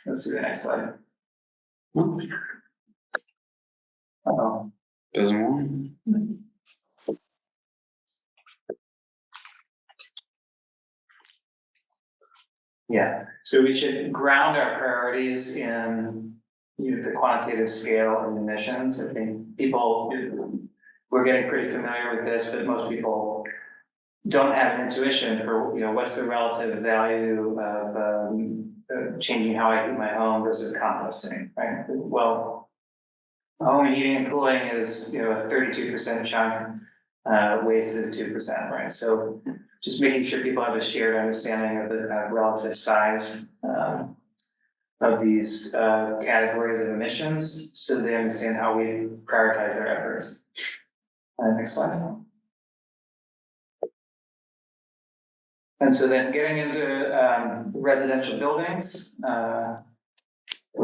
Let's see the next slide. Uh-oh. Doesn't want. Yeah, so we should ground our priorities in the quantitative scale of emissions. I think we're getting pretty familiar with this, but most people don't have an intuition for what's the relative value of changing how I heat my home versus composting, right? Well, home heating and cooling is a 32% chunk, waste is 2%, right? So just making sure people have a shared understanding of the relative size of these categories of emissions, so they understand how we prioritize our efforts. Next slide. And so then getting into residential buildings,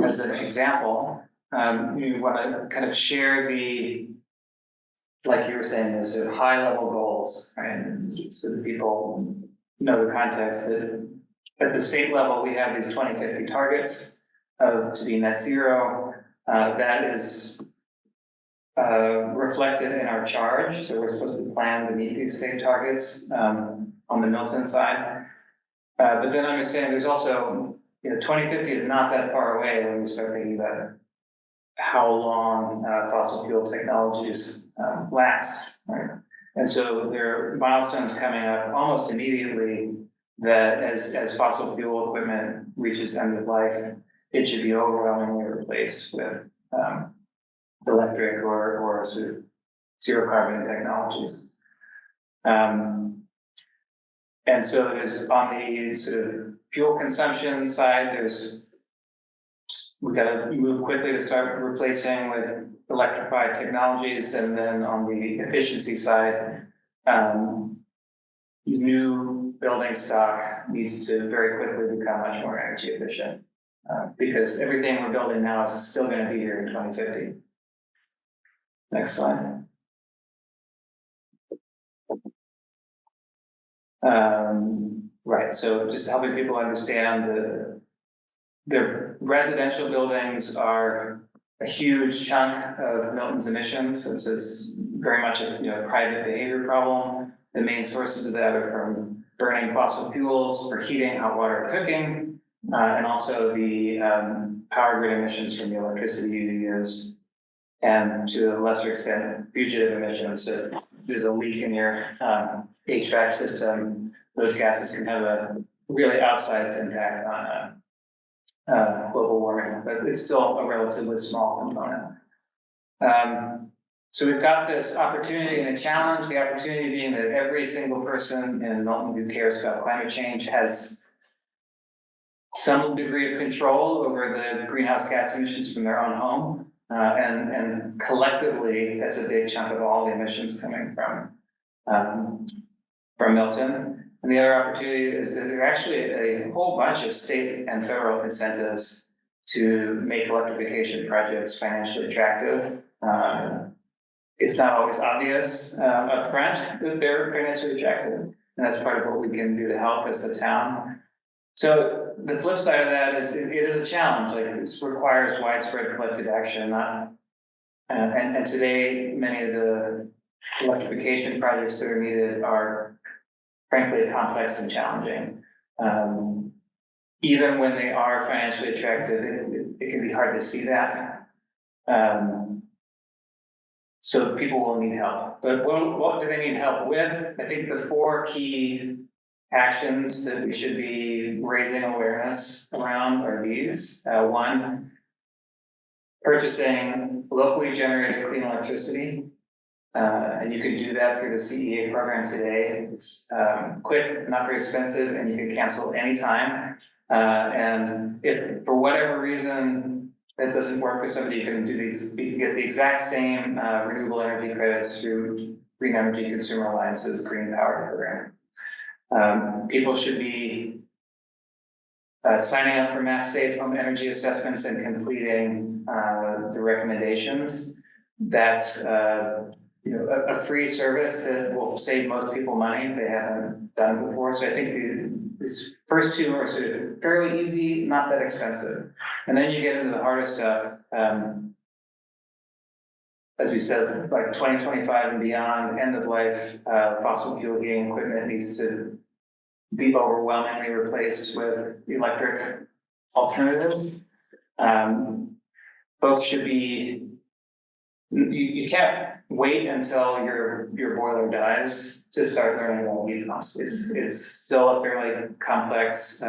as an example, you want to kind of share the, like you were saying, the sort of high level goals, right? So that people know the context that at the state level, we have these 2050 targets to be net zero. That is reflected in our charge. So we're supposed to plan to meet these state targets on the Milton side. But then understand there's also, 2050 is not that far away when we start thinking about how long fossil fuel technologies last, right? And so there are milestones coming up almost immediately that as fossil fuel equipment reaches end of life, it should be overwhelmingly replaced with electric or sort of zero carbon technologies. And so there's on the sort of fuel consumption side, we've got to move quickly to start replacing with electrified technologies. And then on the efficiency side, new building stock needs to very quickly become much more energy efficient. Because everything we're building now is still going to be here in 2050. Next slide. Right, so just helping people understand the residential buildings are a huge chunk of Milton's emissions. This is very much a private behavior problem. The main sources of that are from burning fossil fuels for heating, hot water, cooking, and also the power grid emissions from the electricity you use, and to a lesser extent, fugitive emissions. So there's a leak in your HVAC system. Those gases can have a really outsized impact on global warming, but it's still a relatively small component. So we've got this opportunity and a challenge, the opportunity being that every single person in Milton who cares about climate change has some degree of control over the greenhouse gas emissions from their own home. And collectively, that's a big chunk of all the emissions coming from Milton. And the other opportunity is that there are actually a whole bunch of state and federal incentives to make electrification projects financially attractive. It's not always obvious up front that they're financially attractive, and that's part of what we can do to help as the town. So the flip side of that is it is a challenge. Like, this requires widespread collective action, and today many of the electrification projects that are needed are frankly complex and challenging. Even when they are financially attractive, it can be hard to see that. So people will need help. But what do they need help with? I think the 4 key actions that we should be raising awareness around are these. 1, purchasing locally generated clean electricity. And you can do that through the CEA program today. It's quick, not very expensive, and you can cancel anytime. And if for whatever reason that doesn't work for somebody, you can get the exact same renewable energy credits through Green Energy Consumer Alliance's Green Power program. People should be signing up for mass safe home energy assessments and completing the recommendations. That's a free service that will save most people money if they haven't done it before. So I think these first 2 are sort of fairly easy, not that expensive. And then you get into the harder stuff. As we said, like 2025 and beyond, end of life, fossil fuel heating equipment needs to be overwhelmingly replaced with electric alternatives. Folks should be, you can't wait until your boiler dies to start learning about heat pumps. It's still a fairly complex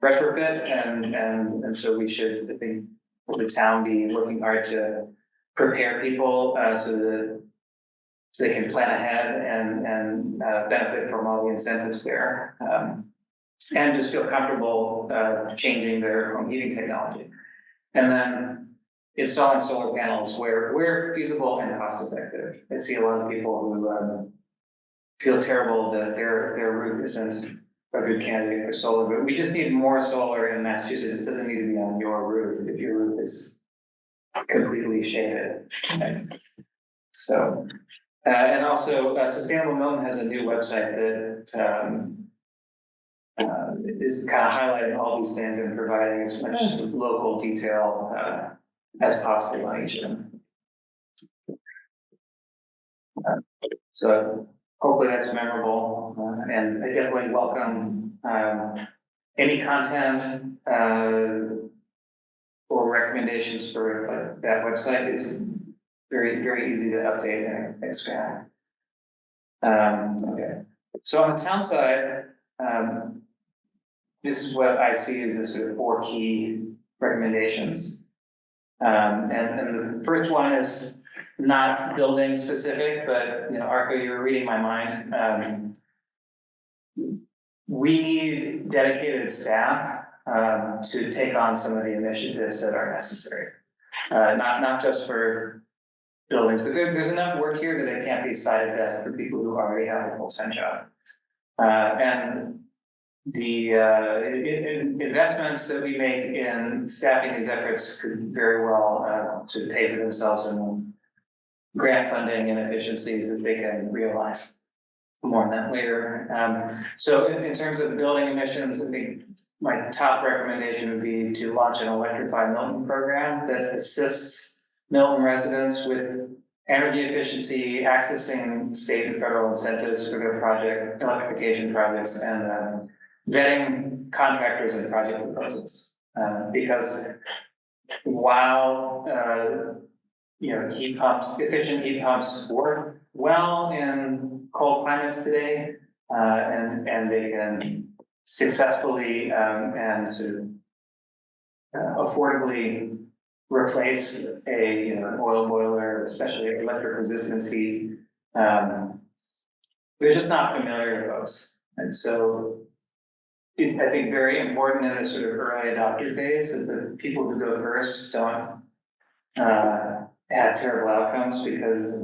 retrofit, and so we should, I think, the town be working hard to prepare people so they can plan ahead and benefit from all the incentives there, and just feel comfortable changing their home heating technology. And then installing solar panels where feasible and cost effective. I see a lot of people who feel terrible that their roof isn't a good candidate for solar, but we just need more solar in Massachusetts. It doesn't need to be on your roof if your roof is completely shaded. So, and also Sustainable Milton has a new website that is kind of highlighting all these things and providing as much local detail as possible on each of them. So hopefully that's memorable, and I definitely welcome any content or recommendations for that website. Is very, very easy to update and expand. Okay, so on the town side, this is what I see as the sort of 4 key recommendations. And the first one is not building specific, but Arco, you're reading my mind. We need dedicated staff to take on some of the initiatives that are necessary. Not just for buildings, but there's enough work here that it can't be side desk for people who already have a full-time job. And the investments that we make in staffing these efforts could very well to pay for themselves in grant funding and efficiencies that they can realize. More on that later. So in terms of building emissions, I think my top recommendation would be to launch an Electrify Milton program that assists Milton residents with energy efficiency, accessing state and federal incentives for their electrification projects, and vetting contractors and project proposals. Because while efficient heat pumps work well in cold climates today, and they can successfully and sort of affordably replace an oil boiler, especially electric resistance heat. They're just not familiar to folks, and so it's, I think, very important in this sort of early adopter phase that the people who go first don't have terrible outcomes because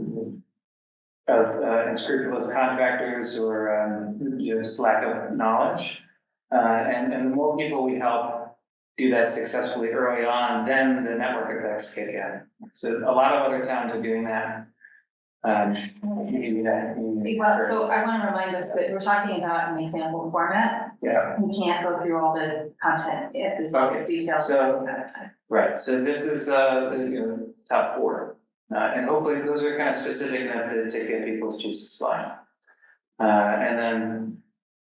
of unscrupulous contractors or just lack of knowledge. And the more people we help do that successfully early on, then the network effects kick in. So a lot of other towns are doing that. Well, so I want to remind us that we're talking about an example format. Yeah. We can't go through all the content at this level of detail. So, right, so this is the top 4. And hopefully those are kind of specific enough to get people's juices flowing. And then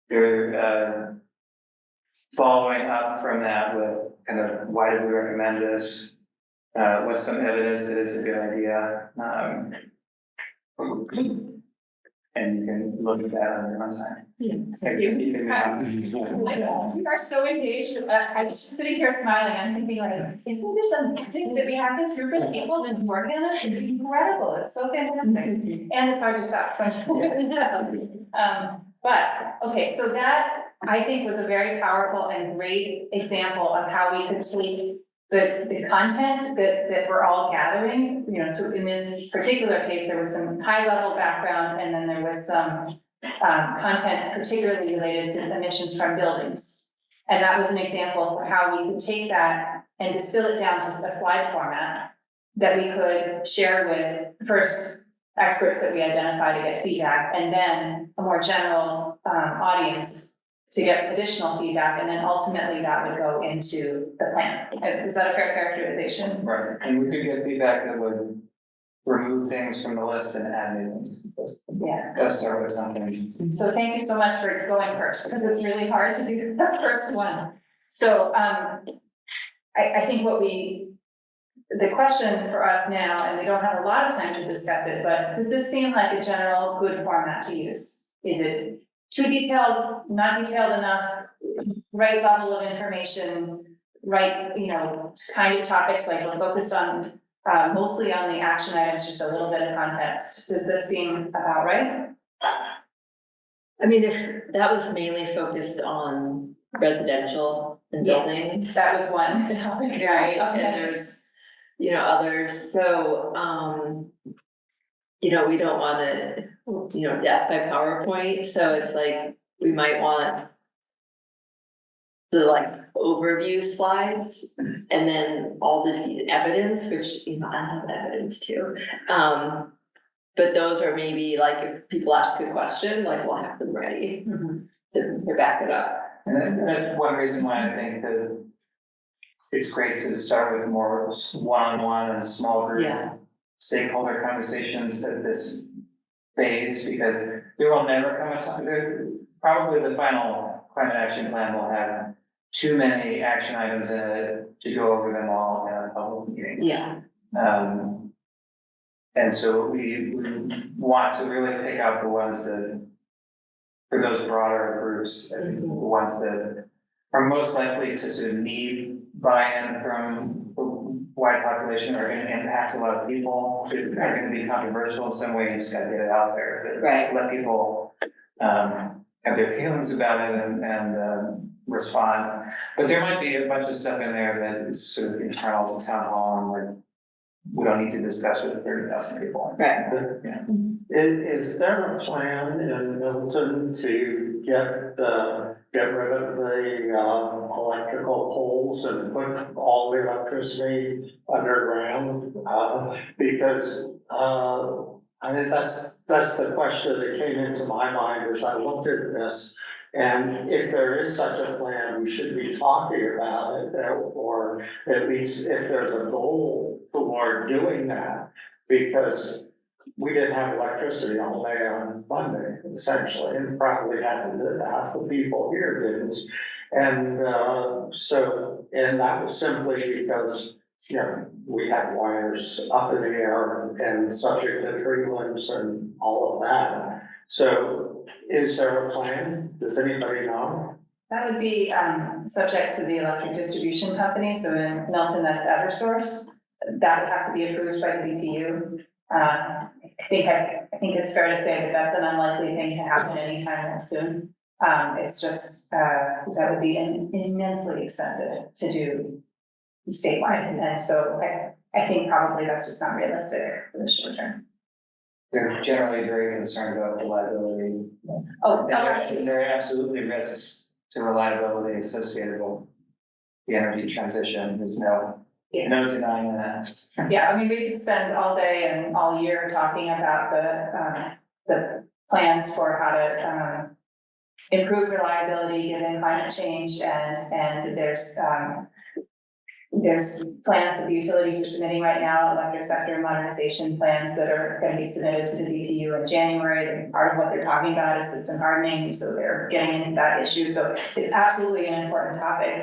they're following up from that with kind of why do we recommend this? What's some evidence that it's a good idea? And you can look at that on your own time. You are so engaged. I'm just sitting here smiling. I'm thinking like, isn't this amazing that we have this group of people that's working on it? It's incredible. It's so fantastic. And it's hard to stop sometimes. But, okay, so that I think was a very powerful and great example of how we could take the content that we're all gathering, so in this particular case, there was some high level background and then there was some content particularly related to emissions from buildings. And that was an example for how we could take that and distill it down to a slide format that we could share with first experts that we identify to get feedback, and then a more general audience to get additional feedback, and then ultimately that would go into the plan. Is that a fair characterization? Right, and we could get feedback that would remove things from the list and add new things. Yeah. Gotta start with something. So thank you so much for going first, because it's really hard to do the first one. So I think the question for us now, and we don't have a lot of time to discuss it, but does this seem like a general good format to use? Is it too detailed, not detailed enough, right level of information, right, kind of topics, like we're focused on mostly on the action items, just a little bit of context. Does this seem about right? I mean, if that was mainly focused on residential and buildings. That was one topic, Right, okay. and there's, others, so, we don't wanna death by PowerPoint, so it's like, we might want the like overview slides and then all the evidence, which, I love evidence too. But those are maybe like, if people ask a question, like we'll have them ready to back it up. And that's one reason why I think that it's great to start with more one-on-one and small group Yeah. stakeholder conversations at this phase, because there will never come a time, probably the final climate action plan will have too many action items in it to go over them all in a public meeting. Yeah. And so we want to really pick out the ones that, for those broader groups, I think the ones that are most likely to sort of need buy-in from the wide population, are going to impact a lot of people, are going to be controversial in some way. You just got to get it out there, Right. let people have their feelings about it and respond. But there might be a bunch of stuff in there that is sort of internal to town hall and like, we don't need to discuss with 30,000 people. Right. Yeah. Is there a plan in Milton to get rid of the electrical poles and put all the electricity underground? Because I mean, that's the question that came into my mind as I looked at this. And if there is such a plan, we should be talking about it, or at least if there's a goal toward doing that, because we didn't have electricity all day on Monday, essentially, and probably half the people here didn't. And and that was simply because, we had wires up in the air and subject to tree limbs and all of that. So is there a plan? Does anybody know? That would be, subject to the electric distribution company, so in Milton, that's Eversource. That would have to be approved by the BPU. I think it's fair to say that that's an unlikely thing to happen anytime soon. It's just, that would be immensely expensive to do statewide, and so I think probably that's just not realistic for the short term. They're generally very concerned about reliability. Oh, And absolutely. there are absolutely risks to reliability associated with the energy transition. There's no denying that. Yeah, I mean, we could spend all day and all year talking about the plans for how to improve reliability given climate change, and there's plans that the utilities are submitting right now, electric sector modernization plans that are going to be submitted to the DPU in January. And part of what they're talking about is system hardening, so they're getting into that issue. So it's absolutely an important topic,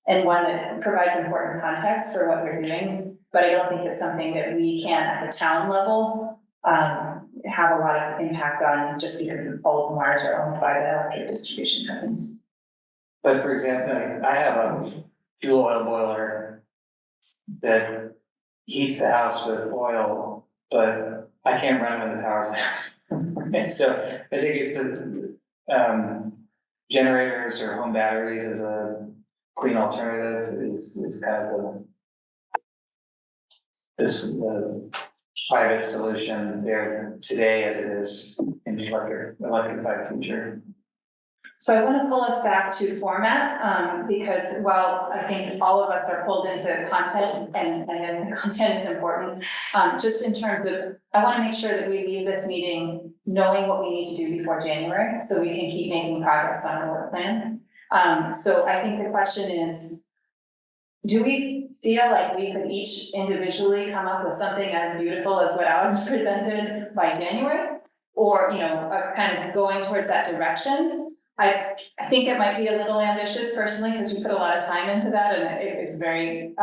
and one that provides important context for what we're doing. But I don't think it's something that we can, at the town level, have a lot of impact on, just because the poles and wires are owned by the electric distribution companies. But for example, I have a fuel oil boiler that heats the house with oil, but I can't run when the power's out. So I think it's the generators or home batteries as a clean alternative is kind of the private solution there today as it is in the electrified future. So I want to pull us back to format, because while I think all of us are pulled into content and the content is important, just in terms of, I want to make sure that we leave this meeting knowing what we need to do before January, so we can keep making progress on our work plan. So I think the question is, do we feel like we could each individually come up with something as beautiful as what Alex presented by January? Or, kind of going towards that direction? I think it might be a little ambitious personally, because we put a lot of time into that, and it's very,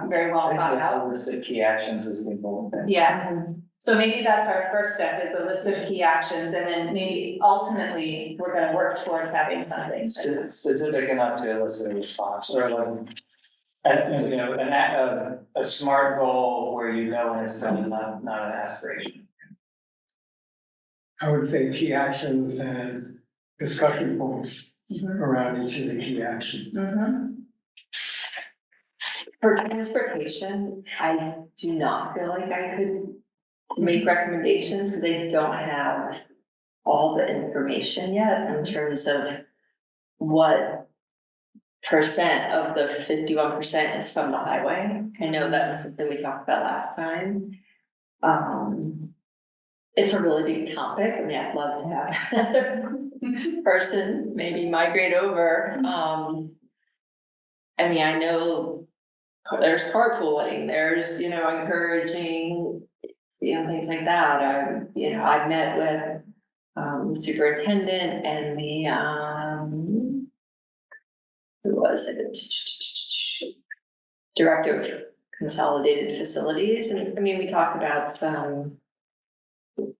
very well thought out. A list of key actions is the important thing. Yeah, so maybe that's our first step, is a list of key actions, and then maybe ultimately, we're gonna work towards having something. Specific enough to elicit a response, or like, a smart goal where and it's still not an aspiration. I would say key actions and discussion points around each of the key actions. For transportation, I do not feel like I could make recommendations, because they don't have all the information yet in terms of what percent of the 51% is from the highway. I know that's something we talked about last time. It's a really big topic. I mean, I'd love to have another person maybe migrate over. I mean, I know there's carpooling, there's, encouraging, things like that. I've met with the superintendent and the, who was it? Director of Consolidated Facilities. And I mean, we talked about some, the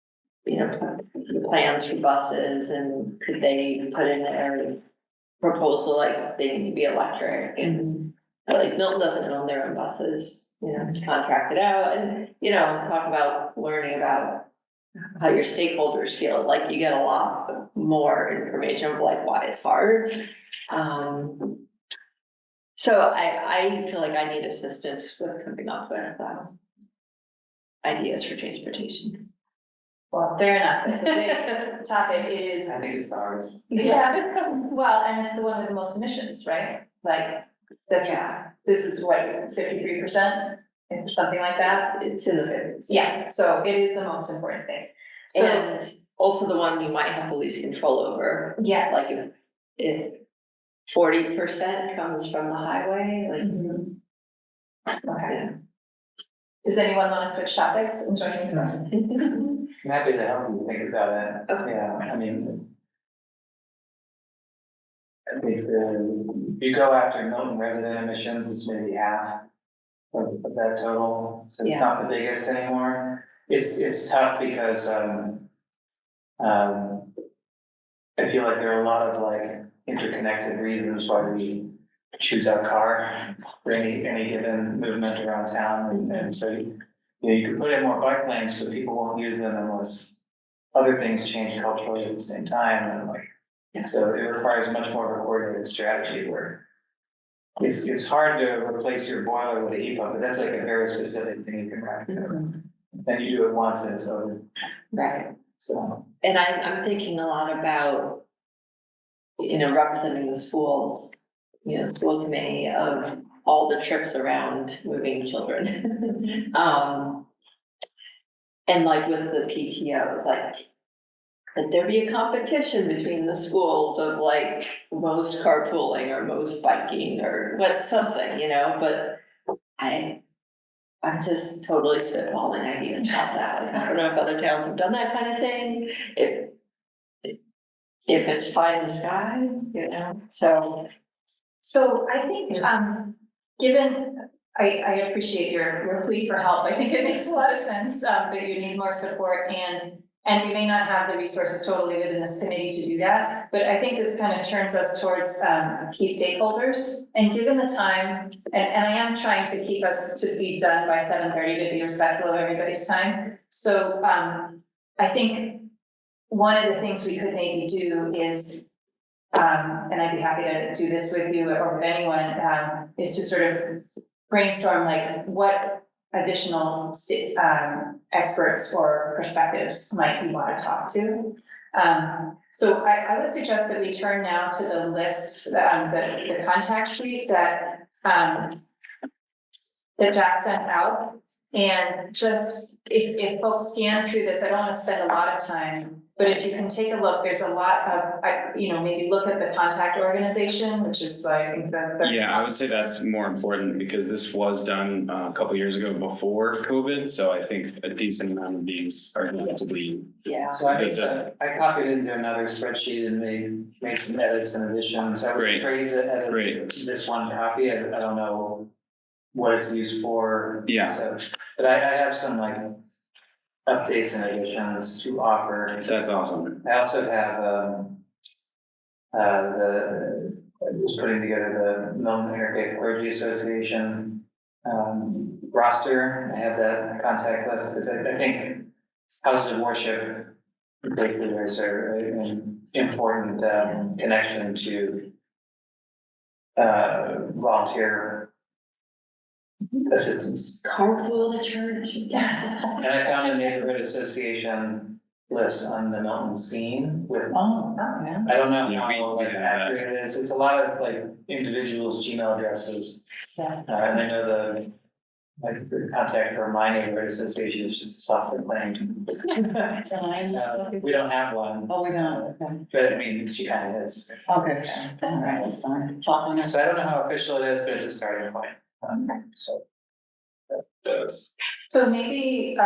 plans for buses and could they put in their proposal, like they need to be electric and like Milton doesn't own their own buses, it's contracted out and, talk about learning about how your stakeholders feel, like you get a lot more information of like why it's hard. So I feel like I need assistance with coming up with ideas for transportation. Well, fair enough. It's a big topic. It is. I think it's ours. Yeah, well, and it's the one with the most emissions, right? Like, this is what, 53%, something like that? It's in the 50s. Yeah, so it is the most important thing. So, And also the one you might have the least control over, yes. like if 40% comes from the highway, like. Okay. Does anyone want to switch topics and join me? I'm happy to help you think about it. Okay. Yeah, I think if you go after Milton resident emissions, it's maybe half of that total, so it's Yeah. not the biggest anymore. It's tough because, I feel like there are a lot of like interconnected reasons why we choose our car for any given movement around town, and so, you can put in more bike lanes, but people won't use them unless other things change culturally at the same time, and like, so it requires much more of a coordinated strategy where it's hard to replace your boiler with a heat pump, but that's like a very specific thing you can wrap. Then you do it once and it's over, Right. so. And I'm thinking a lot about, representing the schools, school committee of all the trips around moving children. And like with the PTOs, like, could there be a competition between the schools of like most carpooling or most biking or what, something, but I'm just totally spitballing ideas about that. Like, I don't know if other towns have done that kind of thing, if it's fine in the sky, So I think, given, I appreciate your plea for help. I think it makes a lot of sense, that you need more support and we may not have the resources totally within this committee to do that. But I think this kind of turns us towards, key stakeholders, and given the time, and I am trying to keep us to be done by 7:30 to be respectful of everybody's time. So, I think one of the things we could maybe do is, and I'd be happy to do this with you or with anyone, is to sort of brainstorm like what additional experts or perspectives might we want to talk to. So I would suggest that we turn now to the list, the contact sheet that Jack sent out. And just, if folks scan through this, I don't want to spend a lot of time, but if you can take a look, there's a lot of, maybe look at the contact organization, which is like Yeah, I would say that's more important because this was done a couple years ago before COVID. So I think a decent amount of these are going to be. Yeah. So I copied into another spreadsheet and made some edits and additions. I was Great. afraid to edit this one copy. I don't know what it's used for. Yeah. So, but I have some like updates and additions to offer. That's awesome. I also have, just putting together the Milton Interfaith Clergy Association, roster. I have that contact list because I think houses of worship, particularly, there's an important, connection to volunteer assistance. Carpool to church. And I found a neighborhood association list on the Milton scene with, Oh, yeah. I don't know Yeah, we how like have that. accurate it is, it's a lot of like individuals' Gmail addresses. Yeah. And I know the contact for my neighborhood association is just a software plan. We don't have one, Oh, we don't, okay. but I mean, she kind of is. Okay, all right, fine. Talking us. So I don't know how official it is, but it's a starting point. So. Those. So maybe,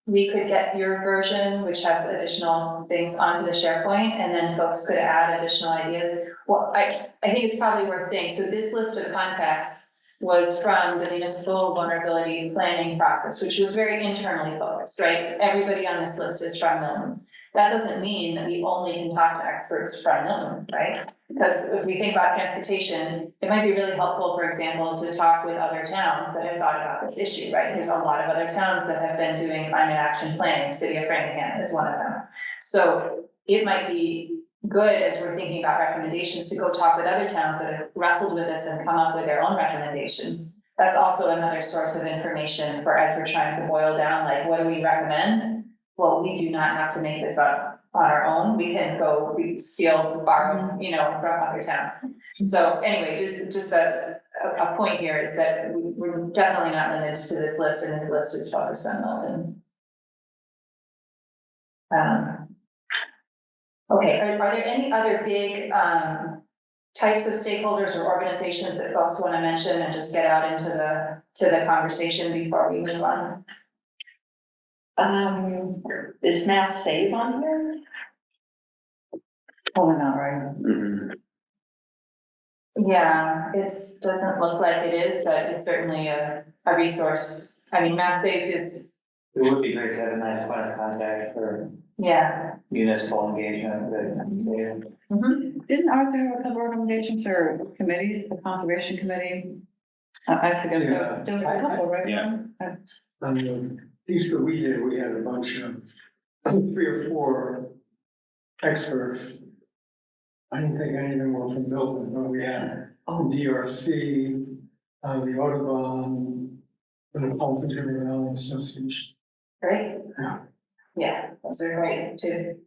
we could get your version, which has additional things onto the SharePoint, and then folks could add additional ideas. Well, I think it's probably worth saying, so this list of contacts was from the municipal vulnerability planning process, which was very internally focused, right? Everybody on this list is from Milton. That doesn't mean that we only can talk to experts from Milton, right? Because if we think about transportation, it might be really helpful, for example, to talk with other towns that have thought about this issue, right? There's a lot of other towns that have been doing climate action planning. City of Framingham is one of them. So it might be good as we're thinking about recommendations to go talk with other towns that have wrestled with this and come up with their own recommendations. That's also another source of information for as we're trying to boil down, like, what do we recommend? Well, we do not have to make this up on our own. We can go, we steal, borrow, from other towns. So anyway, just a point here is that we're definitely not limited to this list, and this list is focused on Milton. Okay, are there any other big types of stakeholders or organizations that folks want to mention and just get out into the conversation before we move on? Is Mass Save on here? Probably not, right? Mhm. Yeah, it doesn't look like it is, but it's certainly a resource. I mean, MapSafe is, It would be great to have a nice point of contact for yeah. municipal engagement with. Mhm. Aren't there a couple organizations or committees, the conservation committee? I forget, Yeah. there were a couple, right? Yeah. These that we did, we had a bunch of 3 or 4 experts. I didn't think any of them were from Milton, but we had DRC, the Audubon, and the Milton River Valley Association. Great. Yeah. Yeah, those are great too.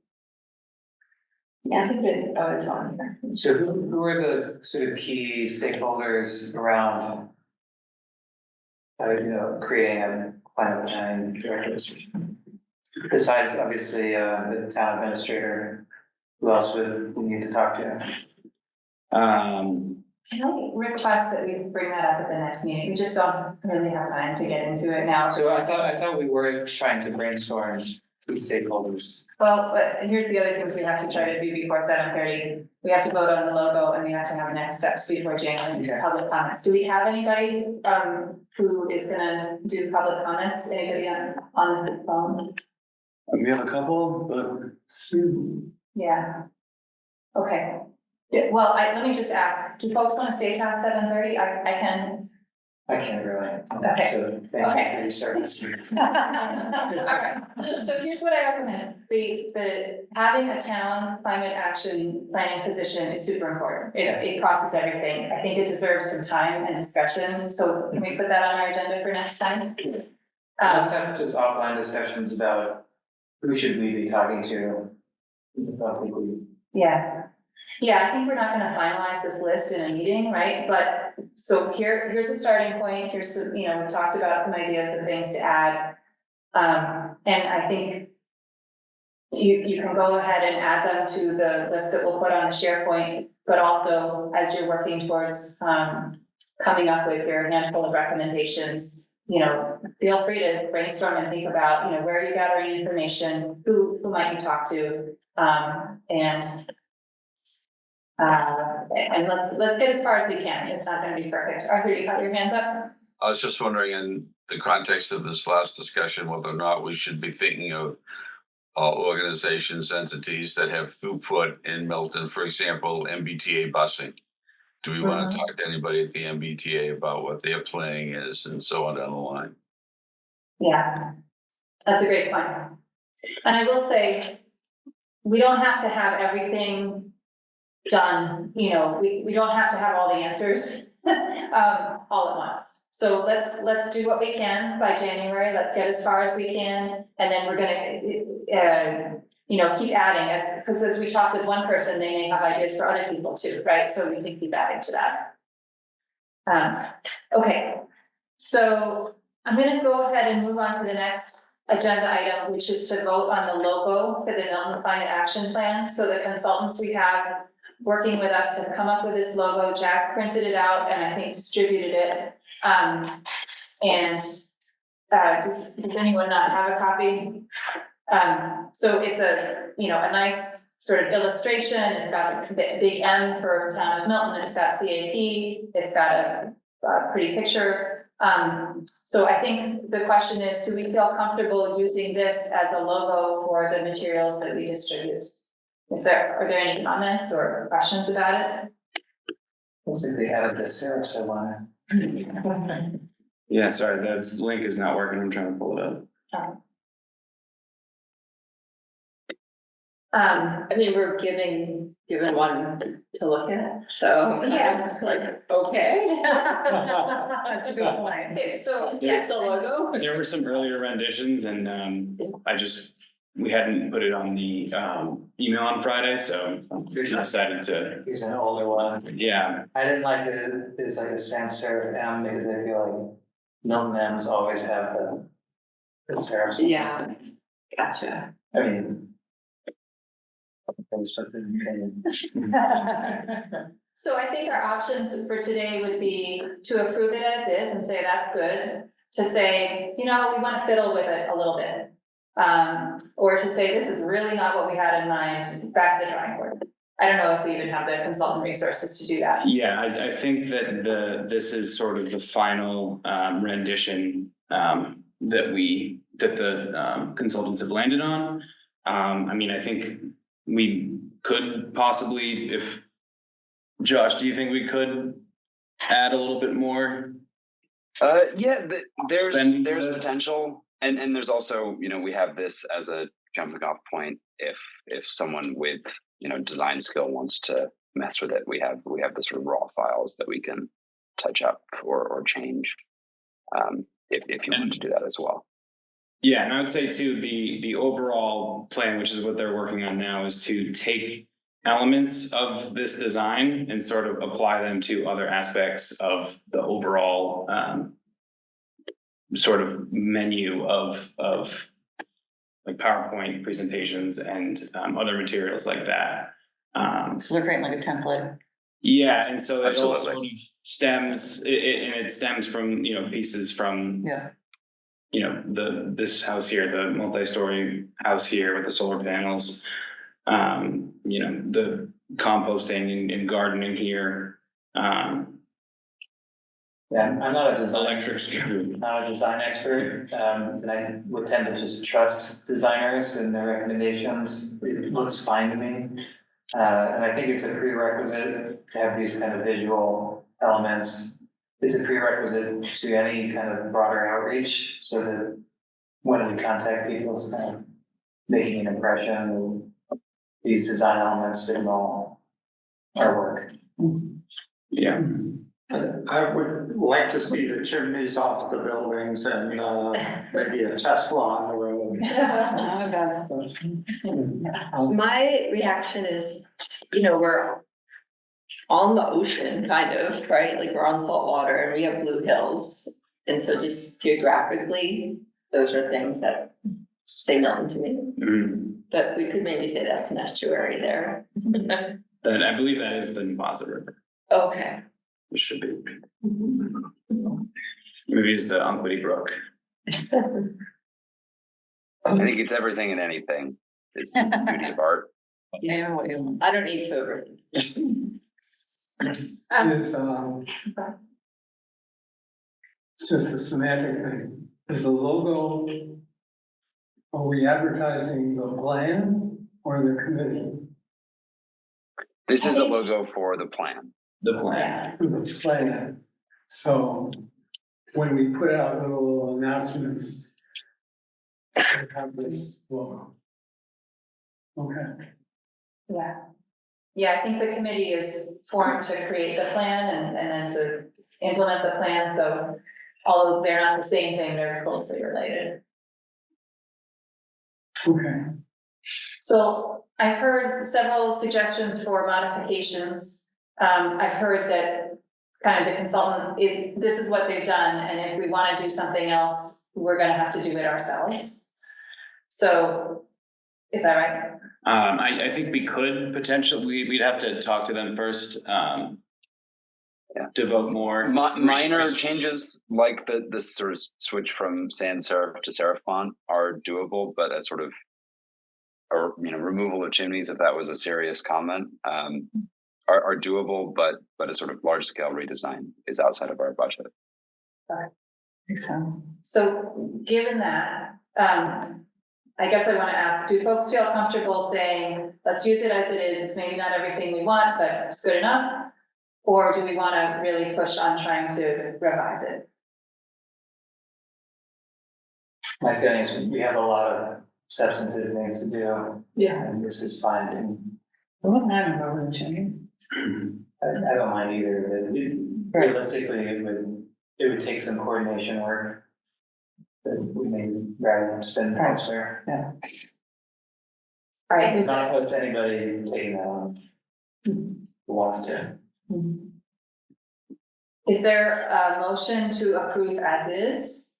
Yeah, I think that, it's on here. So who are the sort of key stakeholders around, creating a climate planning directive? Besides, obviously, the town administrator, who else would we need to talk to? Um, Can I request that we bring that up at the next meeting? We just don't really have time to get into it now. So I thought we were trying to brainstorm key stakeholders. Well, but here's the other things we have to try to do before 7:30. We have to vote on the logo and we have to have next steps before January public comments. Do we have anybody, who is gonna do public comments? Anybody on the phone? we have a couple, but Yeah. Okay. Yeah, well, let me just ask, do folks want to stay past 7:30? I can. I can't really. Okay. So thank you for your service. All right, so here's what I recommend. The having a town climate action planning position is super important. It crosses everything. I think it deserves some time and discussion. So can we put that on our agenda for next time? Let's have just offline discussions about who should we be talking to. I think we. Yeah, I think we're not gonna finalize this list in a meeting, right? But, so here's a starting point, here's some, we talked about some ideas of things to add. And I think you can go ahead and add them to the list that we'll put on the SharePoint, but also as you're working towards, coming up with your handful of recommendations, feel free to brainstorm and think about, where are you gathering information, who might you talk to, and let's get as far as we can. It's not gonna be perfect. Arthur, you got your hand up? I was just wondering, in the context of this last discussion, whether or not we should be thinking of organizations, entities that have throughput in Milton, for example, MBTA busing. Do we want to talk to anybody at the MBTA about what their planning is and so on down the line? Yeah, that's a great point. And I will say, we don't have to have everything done, we don't have to have all the answers all at once. So let's do what we can by January, let's get as far as we can, and then we're gonna, keep adding, because as we talk with one person, they may have ideas for other people too, right? So we can keep adding to that. Okay, so I'm gonna go ahead and move on to the next agenda item, which is to vote on the logo for the Milton Climate Action Plan. So the consultants we have working with us have come up with this logo. Jack printed it out and I think distributed it. Does anyone not have a copy? So it's a nice sort of illustration. It's got a big M for Town of Milton. It's got CAP. It's got a pretty picture. So I think the question is, do we feel comfortable using this as a logo for the materials that we distribute? Are there any comments or questions about it? Looks like they added the syrup, so why? Yeah, sorry, the link is not working. I'm trying to pull it up. I mean, we're given one to look at, so. Yeah. Like, okay. That's a good point. Okay, so It's a logo. There were some earlier renditions and we hadn't put it on the email on Friday, so I decided to, Here's an older one. yeah. I didn't like that it's like a sans serif M because I feel like Milton M's always have the serifs. Yeah, gotcha. I mean. So I think our options for today would be to approve it as is and say that's good, to say, we want to fiddle with it a little bit. Or to say, this is really not what we had in mind, back to the drawing board. I don't know if we even have the consultant resources to do that. Yeah, I think that this is sort of the final rendition that the consultants have landed on. I mean, I think we could possibly, if Josh, do you think we could add a little bit more? Yeah, there's Spending for this? potential, and there's also, we have this as a jumping off point if someone with design skill wants to mess with it. We have the sort of raw files that we can touch up or change if you want to do that as well. Yeah, and I would say too, the overall plan, which is what they're working on now, is to take elements of this design and sort of apply them to other aspects of the overall sort of menu of like PowerPoint presentations and other materials like that. So they're creating like a template. Yeah, and so it all Absolutely. sort of stems, it stems from, pieces from Yeah. This house here, the multi-story house here with the solar panels, the composting and gardening here, Yeah, I'm not a design, electric scooter. not a design expert, and I would tend to just trust designers and their recommendations. It looks fine to me. And I think it's a prerequisite to have these kind of visual elements. It's a prerequisite to any kind of broader outreach, so that when we contact people, it's kind of making an impression of these design elements in all our work. Yeah. I would like to see the chimneys off the buildings and maybe a Tesla on the road. My reaction is, we're on the ocean, kind of, right? Like we're on salt water and we have blue hills. And so just geographically, those are things that say Milton to me. Mhm. But we could maybe say that's an estuary there. But I believe that is the Navasa River. Okay. It should be. Maybe it's the Unquity Brook. I think it's everything and anything. It's the beauty of art. Yeah. I don't need to over. Is, it's just a semantic thing. Is the logo, are we advertising the plan or the committee? This is a logo for the plan. The plan. The plan. So when we put out little announcements, we have this logo. Okay. Yeah. yeah, I think the committee is formed to create the plan and then to implement the plan, so although they're not the same thing, they're closely related. Okay. So I've heard several suggestions for modifications. I've heard that kind of the consultant, this is what they've done, and if we want to do something else, we're gonna have to do it ourselves. So, is that right? I think we could potentially, we'd have to talk to them first, devote more. Minor resources. changes like this sort of switch from sans serif to serif font are doable, but that sort of, or removal of chimneys, if that was a serious comment, are doable, but a sort of large scale redesign is outside of our budget. Makes sense. So, given that, I guess I want to ask, do folks feel comfortable saying, let's use it as it is, it's maybe not everything we want, but it's good enough? Or do we want to really push on trying to revise it? My feeling is we have a lot of substantive things to do, Yeah. and this is fine, and I wouldn't mind over the chimneys. I don't mind either, but realistically, it would take some coordination work that we may rather spend elsewhere. Yeah. All right, who's Not opposed to anybody taking that on, who wants to. Is there a motion to approve as is?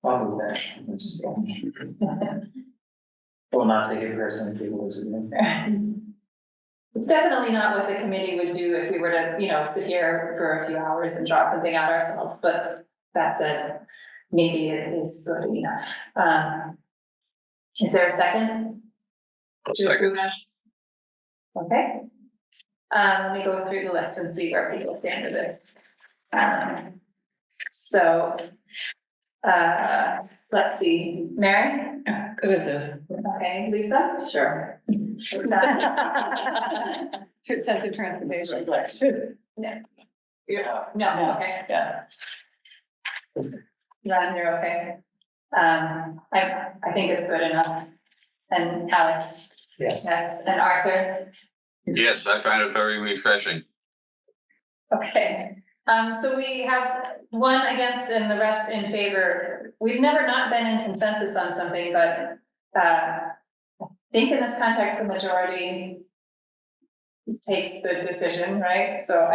I'll move that. I'm just kidding. Will not take it personally, people listening. It's definitely not what the committee would do if we were to, sit here for a few hours and draw something out ourselves, but that said, maybe it is good enough. Is there a second? I'll to second. approve that? Okay. Let me go through the list and see where people stand with this. So, let's see, Mary? Good as this. Okay, Lisa? Sure. Should send the transportation. No, okay. Yeah. Ron, you're okay. I think it's good enough. And Alex? Yes. Yes, and Arthur? Yes, I find it very refreshing. Okay, so we have one against and the rest in favor. We've never not been in consensus on something, but I think in this context, the majority takes the decision, right? So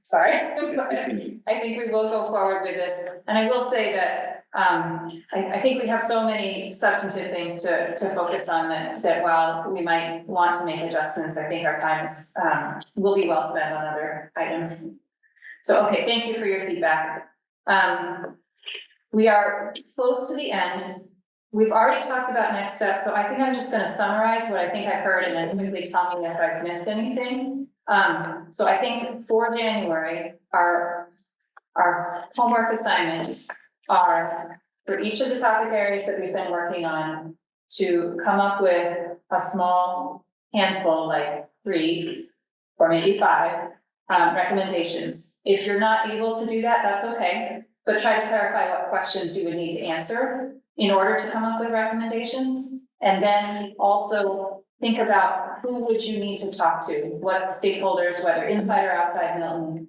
sorry. I think we will go forward with this. And I will say that I think we have so many substantive things to focus on that while we might want to make adjustments, I think our times will be well spent on other items. So, okay, thank you for your feedback. We are close to the end. We've already talked about next steps, so I think I'm just gonna summarize what I think I've heard and then quickly tell me if I've missed anything. So I think for January, our homework assignments are for each of the topic areas that we've been working on to come up with a small handful, like 3 or maybe 5 recommendations. If you're not able to do that, that's okay, but try to clarify what questions you would need to answer in order to come up with recommendations. And then also think about who would you need to talk to, what stakeholders, whether inside or outside Milton,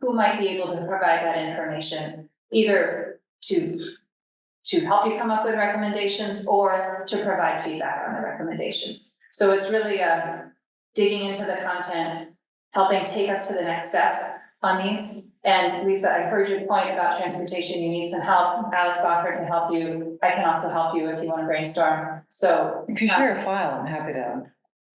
who might be able to provide that information, either to help you come up with recommendations or to provide feedback on the recommendations. So it's really digging into the content, helping take us to the next step on these. And Lisa, I heard your point about transportation. You need some help. Alex offered to help you. I can also help you if you want to brainstorm. So If you share a file, I'm happy to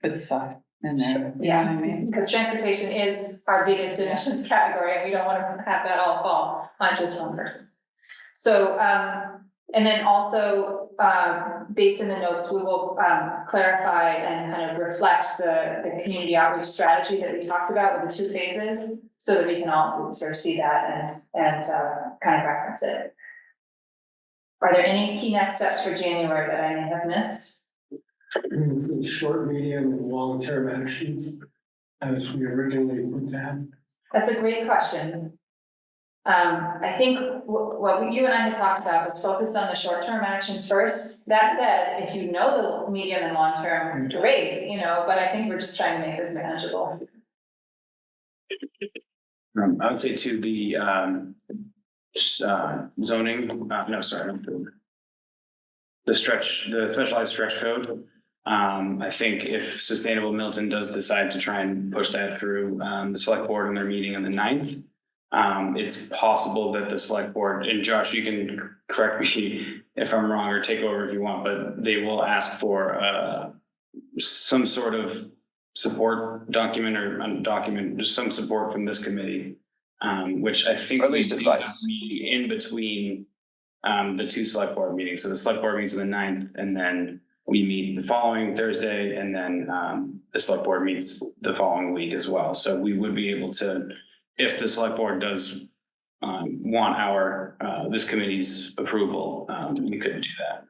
put stuff in there. You know what I mean? because transportation is our biggest emissions category, and we don't want to have that all fall on just one person. So, and then also, based in the notes, we will clarify and kind of reflect the community outreach strategy that we talked about with the 2 phases, so that we can all sort of see that and kind of reference it. Are there any key next steps for January that I may have missed? Short, medium, and long-term actions, as we originally presented. That's a great question. I think what you and I had talked about was focus on the short-term actions first. That said, if you know the medium and long-term, great, you know, but I think we're just trying to make this manageable. I would say to the zoning, no, sorry, not the specialized stretch code. I think if Sustainable Milton does decide to try and push that through the select board in their meeting on the 9th, it's possible that the select board, and Josh, you can correct me if I'm wrong or take over if you want, but they will ask for some sort of support document or document, just some support from this committee, which I think Or at least we do have advice. a meeting in between the two select board meetings. So the select board meets on the 9th, and then we meet the following Thursday, and then the select board meets the following week as well. So we would be able to, if the select board does want our this committee's approval, we could do that.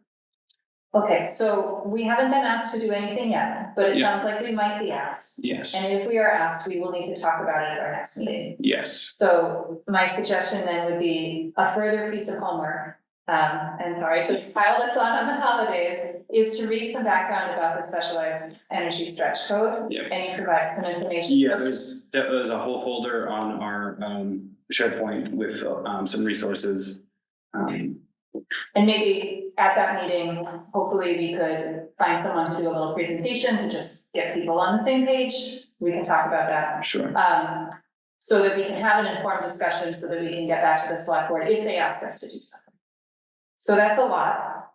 Okay, so we haven't been asked to do anything yet, but it Yeah. sounds like we might be asked. Yes. And if we are asked, we will need to talk about it at our next meeting. Yes. So my suggestion then would be a further piece of homework. And sorry to pile this on the holidays, is to read some background about the specialized energy stretch code. Yep. And you provide some information. Yeah, there's a whole folder on our SharePoint with some resources. And maybe at that meeting, hopefully we could find someone to do a little presentation to just get people on the same page. We can talk about that. Sure. So that we can have an informed discussion so that we can get back to the select board if they ask us to do something. So that's a lot.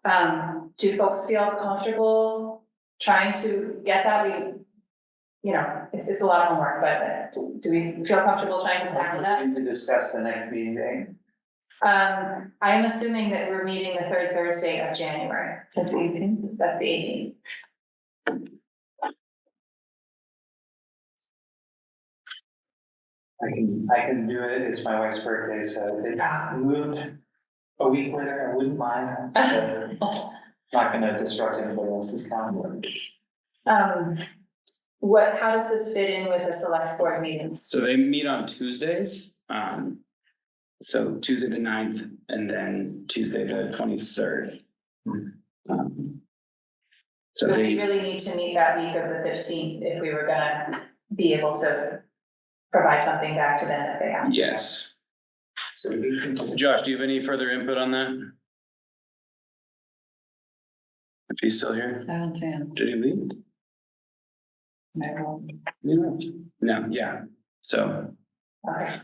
Do folks feel comfortable trying to get that? You know, it's a lot of homework, but do we feel comfortable trying to tackle that? To discuss the next meeting day. I am assuming that we're meeting the third Thursday of January. That's the 18th. That's the 18th. I can do it. It's my wife's birthday, so it moved a week later. I wouldn't mind. So not gonna disrupt anybody else's calendar. How does this fit in with the select board meetings? So they meet on Tuesdays. So Tuesday the 9th and then Tuesday the 23rd. So we really need to meet that week of the 15th if we were gonna be able to provide something back to them if they ask. Yes. So we can. Josh, do you have any further input on that? If he's still here, I don't see him. did he leave? No, yeah. So, Okay.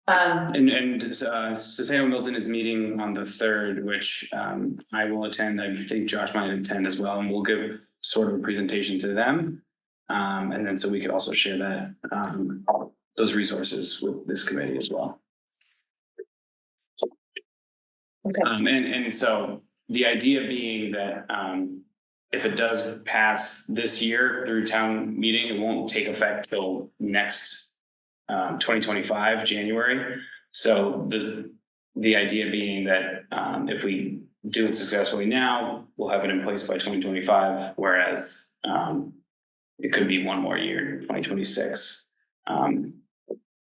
and Sustainable Milton is meeting on the 3rd, which I will attend. I think Josh might attend as well, and we'll give sort of a presentation to them. And then so we could also share that, those resources with this committee as well. Okay. And so the idea being that if it does pass this year through town meeting, it won't take effect till next 2025 January. So the idea being that if we do it successfully now, we'll have it in place by 2025, whereas it could be one more year, 2026.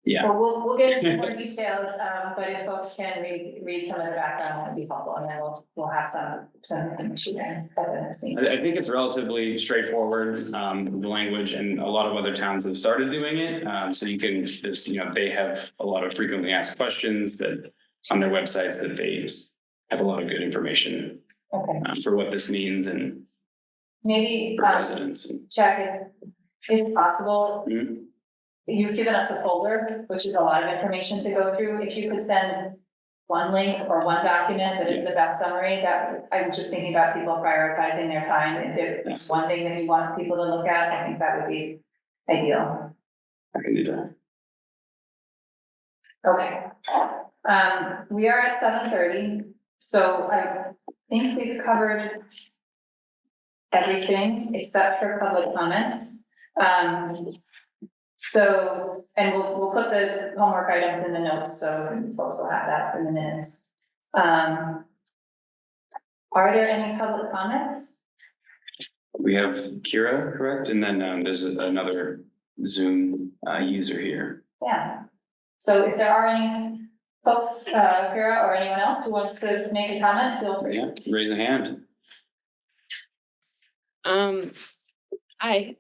Yeah. Well, we'll get into more details, but if folks can read some of the background, that would be helpful, and then we'll have some information there at the next meeting. I think it's relatively straightforward, the language, and a lot of other towns have started doing it. So you can just, they have a lot of frequently asked questions that on their websites that they have a lot of good information Okay. For what this means and Maybe for residents. check if possible. Mhm. You've given us a folder, which is a lot of information to go through. If you could send one link or one document that is the best summary, that I'm just thinking about people prioritizing their time. If it's one thing that you want people to look at, I think that would be ideal. I can do that. Okay. We are at 7:30, so I think we've covered everything except for public comments. So, and we'll put the homework items in the notes, so folks will have that in the minutes. Are there any public comments? We have Kira, correct? And then there's another Zoom user here. Yeah. So if there are any Folks, Kara or anyone else who wants to make a comment, feel free. Yeah, raise a hand. Hi,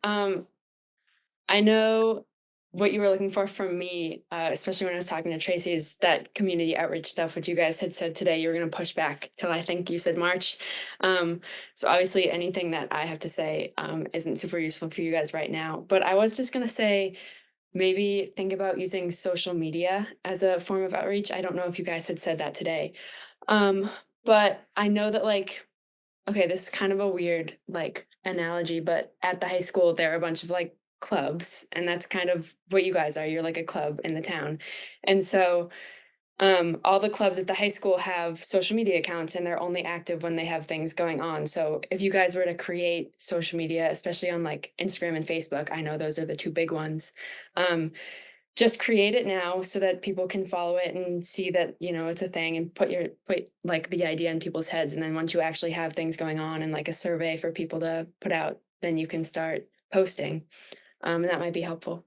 I know what you were looking for from me, especially when I was talking to Tracy, is that community outreach stuff, which you guys had said today, you were gonna push back till I think you said March. So obviously anything that I have to say, isn't super useful for you guys right now, but I was just gonna say, maybe think about using social media as a form of outreach. I don't know if you guys had said that today. But I know that like, okay, this is kind of a weird like analogy, but at the high school, there are a bunch of like clubs, and that's kind of what you guys are. You're like a club in the town. And so all the clubs at the high school have social media accounts, and they're only active when they have things going on. So if you guys were to create social media, especially on like Instagram and Facebook, I know those are the two big ones. Just create it now so that people can follow it and see that, you know, it's a thing, and put like the idea in people's heads. And then once you actually have things going on and like a survey for people to put out, then you can start posting. And that might be helpful.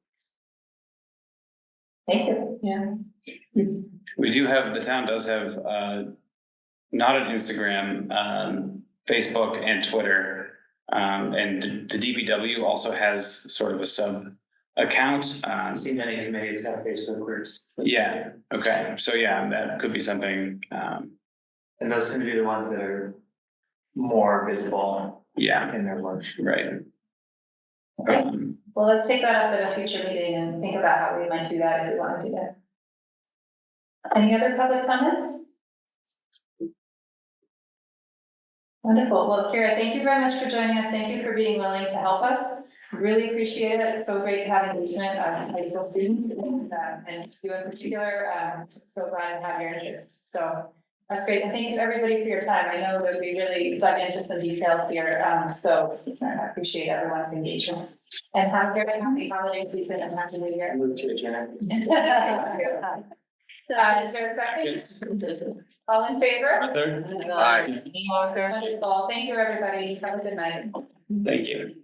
Thank you. Yeah. We do have, the town does have, not an Instagram, Facebook and Twitter. And the DPW also has sort of a sub account. I've seen many committees have Facebook groups, Yeah, okay, so yeah, that could be something, and those tend to be the ones that are more visible yeah, in their work. right. Well, let's take that up at a future meeting and think about how we might do that if we want to do that. Any other public comments? Wonderful. Well, Kira, thank you very much for joining us. Thank you for being willing to help us. Really appreciate it. It's so great to have engagement of high school students and you in particular. So glad to have your interest. So that's great. And thank you everybody for your time. I know that we really dug into some details here. So I appreciate everyone's engagement. And have a very happy holiday season and happy New Year. Move to adjourn. So is there a second? All in favor? Aye. Wonderful. Thank you, everybody. Have a good night. Thank you.